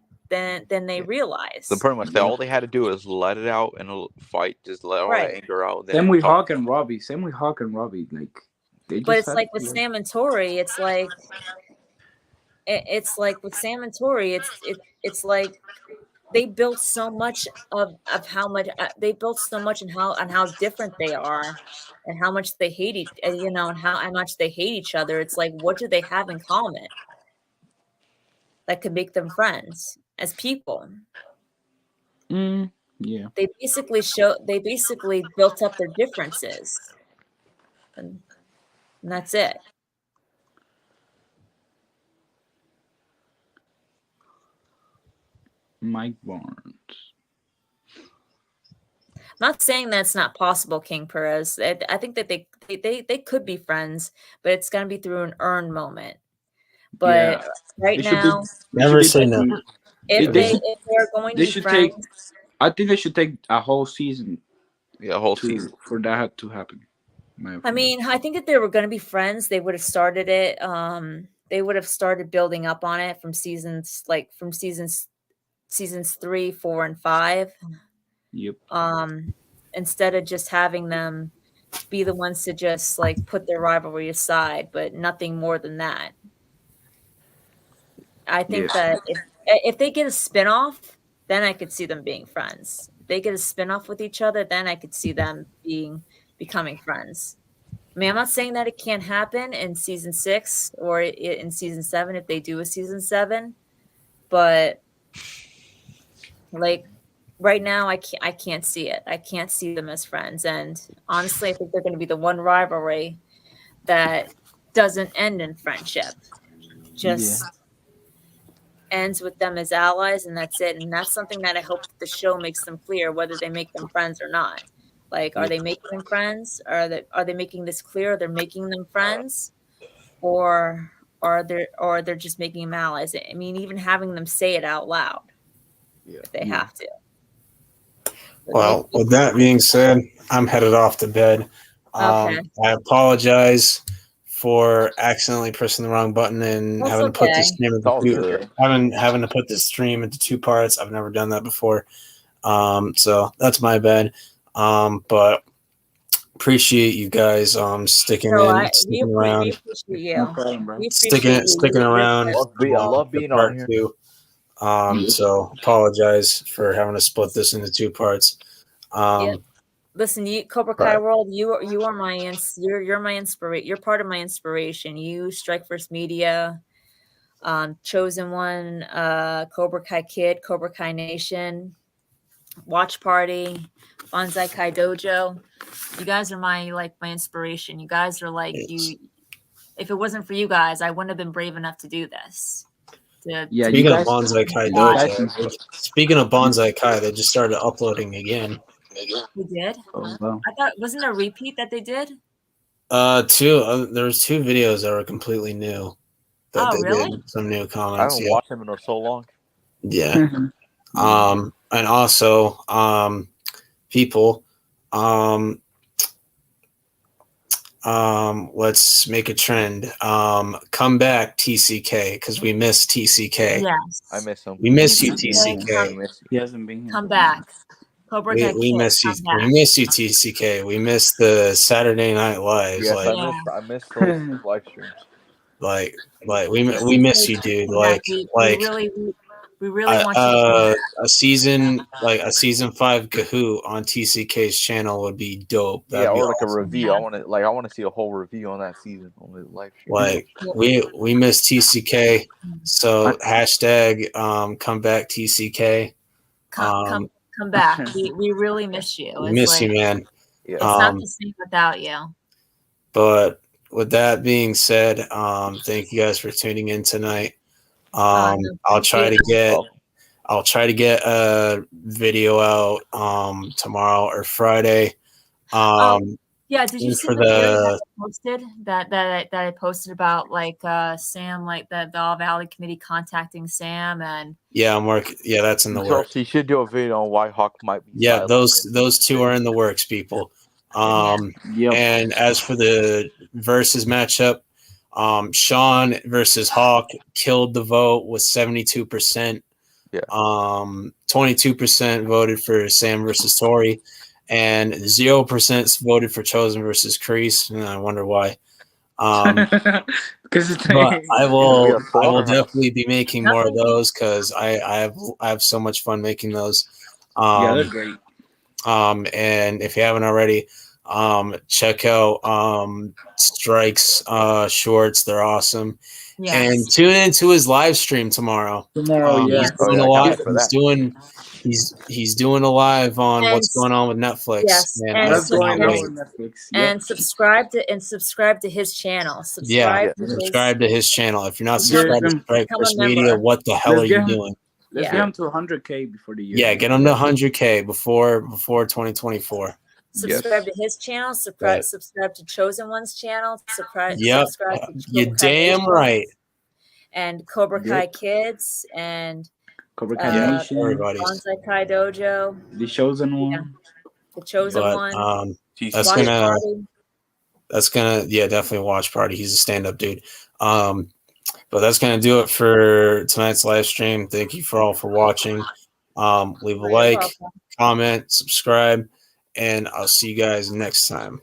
realize. So pretty much, all they had to do is let it out in a fight, just let all Right. that anger out. Same with talk. Hawk and Robbie. Same with Hawk and Robbie. Like they just But it's had like with to- Sam and Tori, it's like with Sam and Tori, it's like they built so much of how much they built so much on how different they are, and how much they hate and how much they hate each other. It's like, what do they have in common that could make them friends as people? Yeah. They basically built up their differences, and that's it. Mike Barnes. Not saying that's not possible, King Perez. I think that they could be friends, but it's gonna be through an earned moment. But Yeah. right They should be- now, they Never should be say no. taking- if they they're going they to be should friends, take- I think they should take a whole season Yeah, whole season. for that to happen. my I opinion. mean, I think if they were going to be friends, they would have started it. They would have started building up on it from seasons 3, 4, and 5. Yep. Instead of just having them be the ones to just like put their rivalry aside, but nothing more than that. I think Yes. that if they get a spinoff, then I could see them being friends. If they get a spin-off with each other, then I could see them becoming friends. I mean, I'm not saying that it can't happen in season 6 or in season 7 if they do a season 7, but like right now, I can't see it. I can't see them as friends, and honestly, I think they're going to be the one rivalry that doesn't end in friendship. Just ends with them as allies, and that's it. And that's something that I hope the show makes them clear, whether they make them friends or not. Like, are they making them friends? Are they making this clear? They're making them friends, or they're just making them allies. I mean, even having them say it out loud if they have to. Well, with that being said, I'm headed off to bed. Okay. I apologize for accidentally pressing the wrong button and That's having to put okay. this stream It's all into good. having to put this stream into 2 parts. I've never done that before, so that's my bad. But appreciate you guys sticking So in, we sticking around, appreciate you. No problem, bro. We appreciate you. sticking around. I love for being part on here. 2. So apologize for having to split this into 2 parts. Listen, you Cobra Kai Right. World, you're my you're my inspiration. You're part of my inspiration. You, Strikeforce Media, Chosen One, Cobra Kai Kid, Cobra Kai Nation, Watch Party, Bonsai Kai Dojo. You guys are my inspiration. You guys are like you. If it wasn't for you guys, I wouldn't have been brave enough to do this. Yeah, Speaking you of guys, Bonsai Kai you guys Dojo, inspire- speaking of Bonsai Kai, they just started uploading again. We did. Oh, wow. I thought wasn't there a repeat that they did? There was 2 videos that were completely new. That Oh, they really? did some new I comments. haven't Yeah, watched him in so long. yeah. And also, people, let's make a trend. Come back, TCK, because we miss TCK. Yes. I miss him. We miss you, TCK. TCK. He hasn't been here. Come back. Cobra Kai We Kid, miss you. come back. We miss you, TCK. We miss the Saturday Night Lives. Yes, Like, I miss those live streams. like we miss you, dude. Come back. Like we really want you to come back. a season 5 Kahoot on TCK's channel would be dope. That'd Yeah, be or like a awesome. review. Yeah. I want to see a whole review on that season on the live stream. Like we miss TCK. So hashtag come back TCK. Come back. We really miss you. We It's miss like, you, man. Yeah. It's not the same without you. But with that being said, thank you guys for tuning in tonight. No, I'll try to get Oh, I'll try to get a video out tomorrow or Friday. Yeah, did you and see for the video that the I posted that I posted about Sam, like the All Valley Committee contacting Sam and yeah, I'm working. Yeah, that's in the works. So you should do a video on why Hawk might be. Yeah, silent. those 2 are in the works, people. Yep. And as for the versus matchup, Sean versus Hawk killed the vote with 72%. Yeah. 22% voted for Sam versus Tori, and 0% voted for Chosen versus Kreese. And I wonder why. Because it's But I will slaughterhouse. definitely be making more of those because I have so much fun making those. yeah, they're great. And if you haven't already, check out Strike's shorts. They're awesome. yes. And tune into his live stream tomorrow. Tomorrow, yeah. He's doing yeah, a I lot. can't wait for that. He's doing a live on And what's going on with Netflix. yes, And and I That's cannot going on wait. with Netflix. and subscribe to his channel. Yeah, Subscribe to his, subscribe to his channel. If you're not Become- subscribed to become a Strikeforce member. Media, what the hell Let's are you get him- doing? Let's Yeah. get him to 100K before the year. Yeah, get him to 100K before 2024. subscribe to his channel. Subscribe to Chosen One's channel. Subscribe Yep, to you're Cobra Kai damn Nation right. and Cobra Kai Yep. Kids and Cobra Kai Yeah, Nation, everybody's. Bonsai Kai Dojo, the Chosen One. the Chosen But One. that's Watch gonna Party. yeah, definitely watch party. He's a stand-up dude. But that's gonna do it for tonight's live stream. Thank you for all for watching. Leave a You're like, welcome. comment, subscribe, and I'll see you guys next time.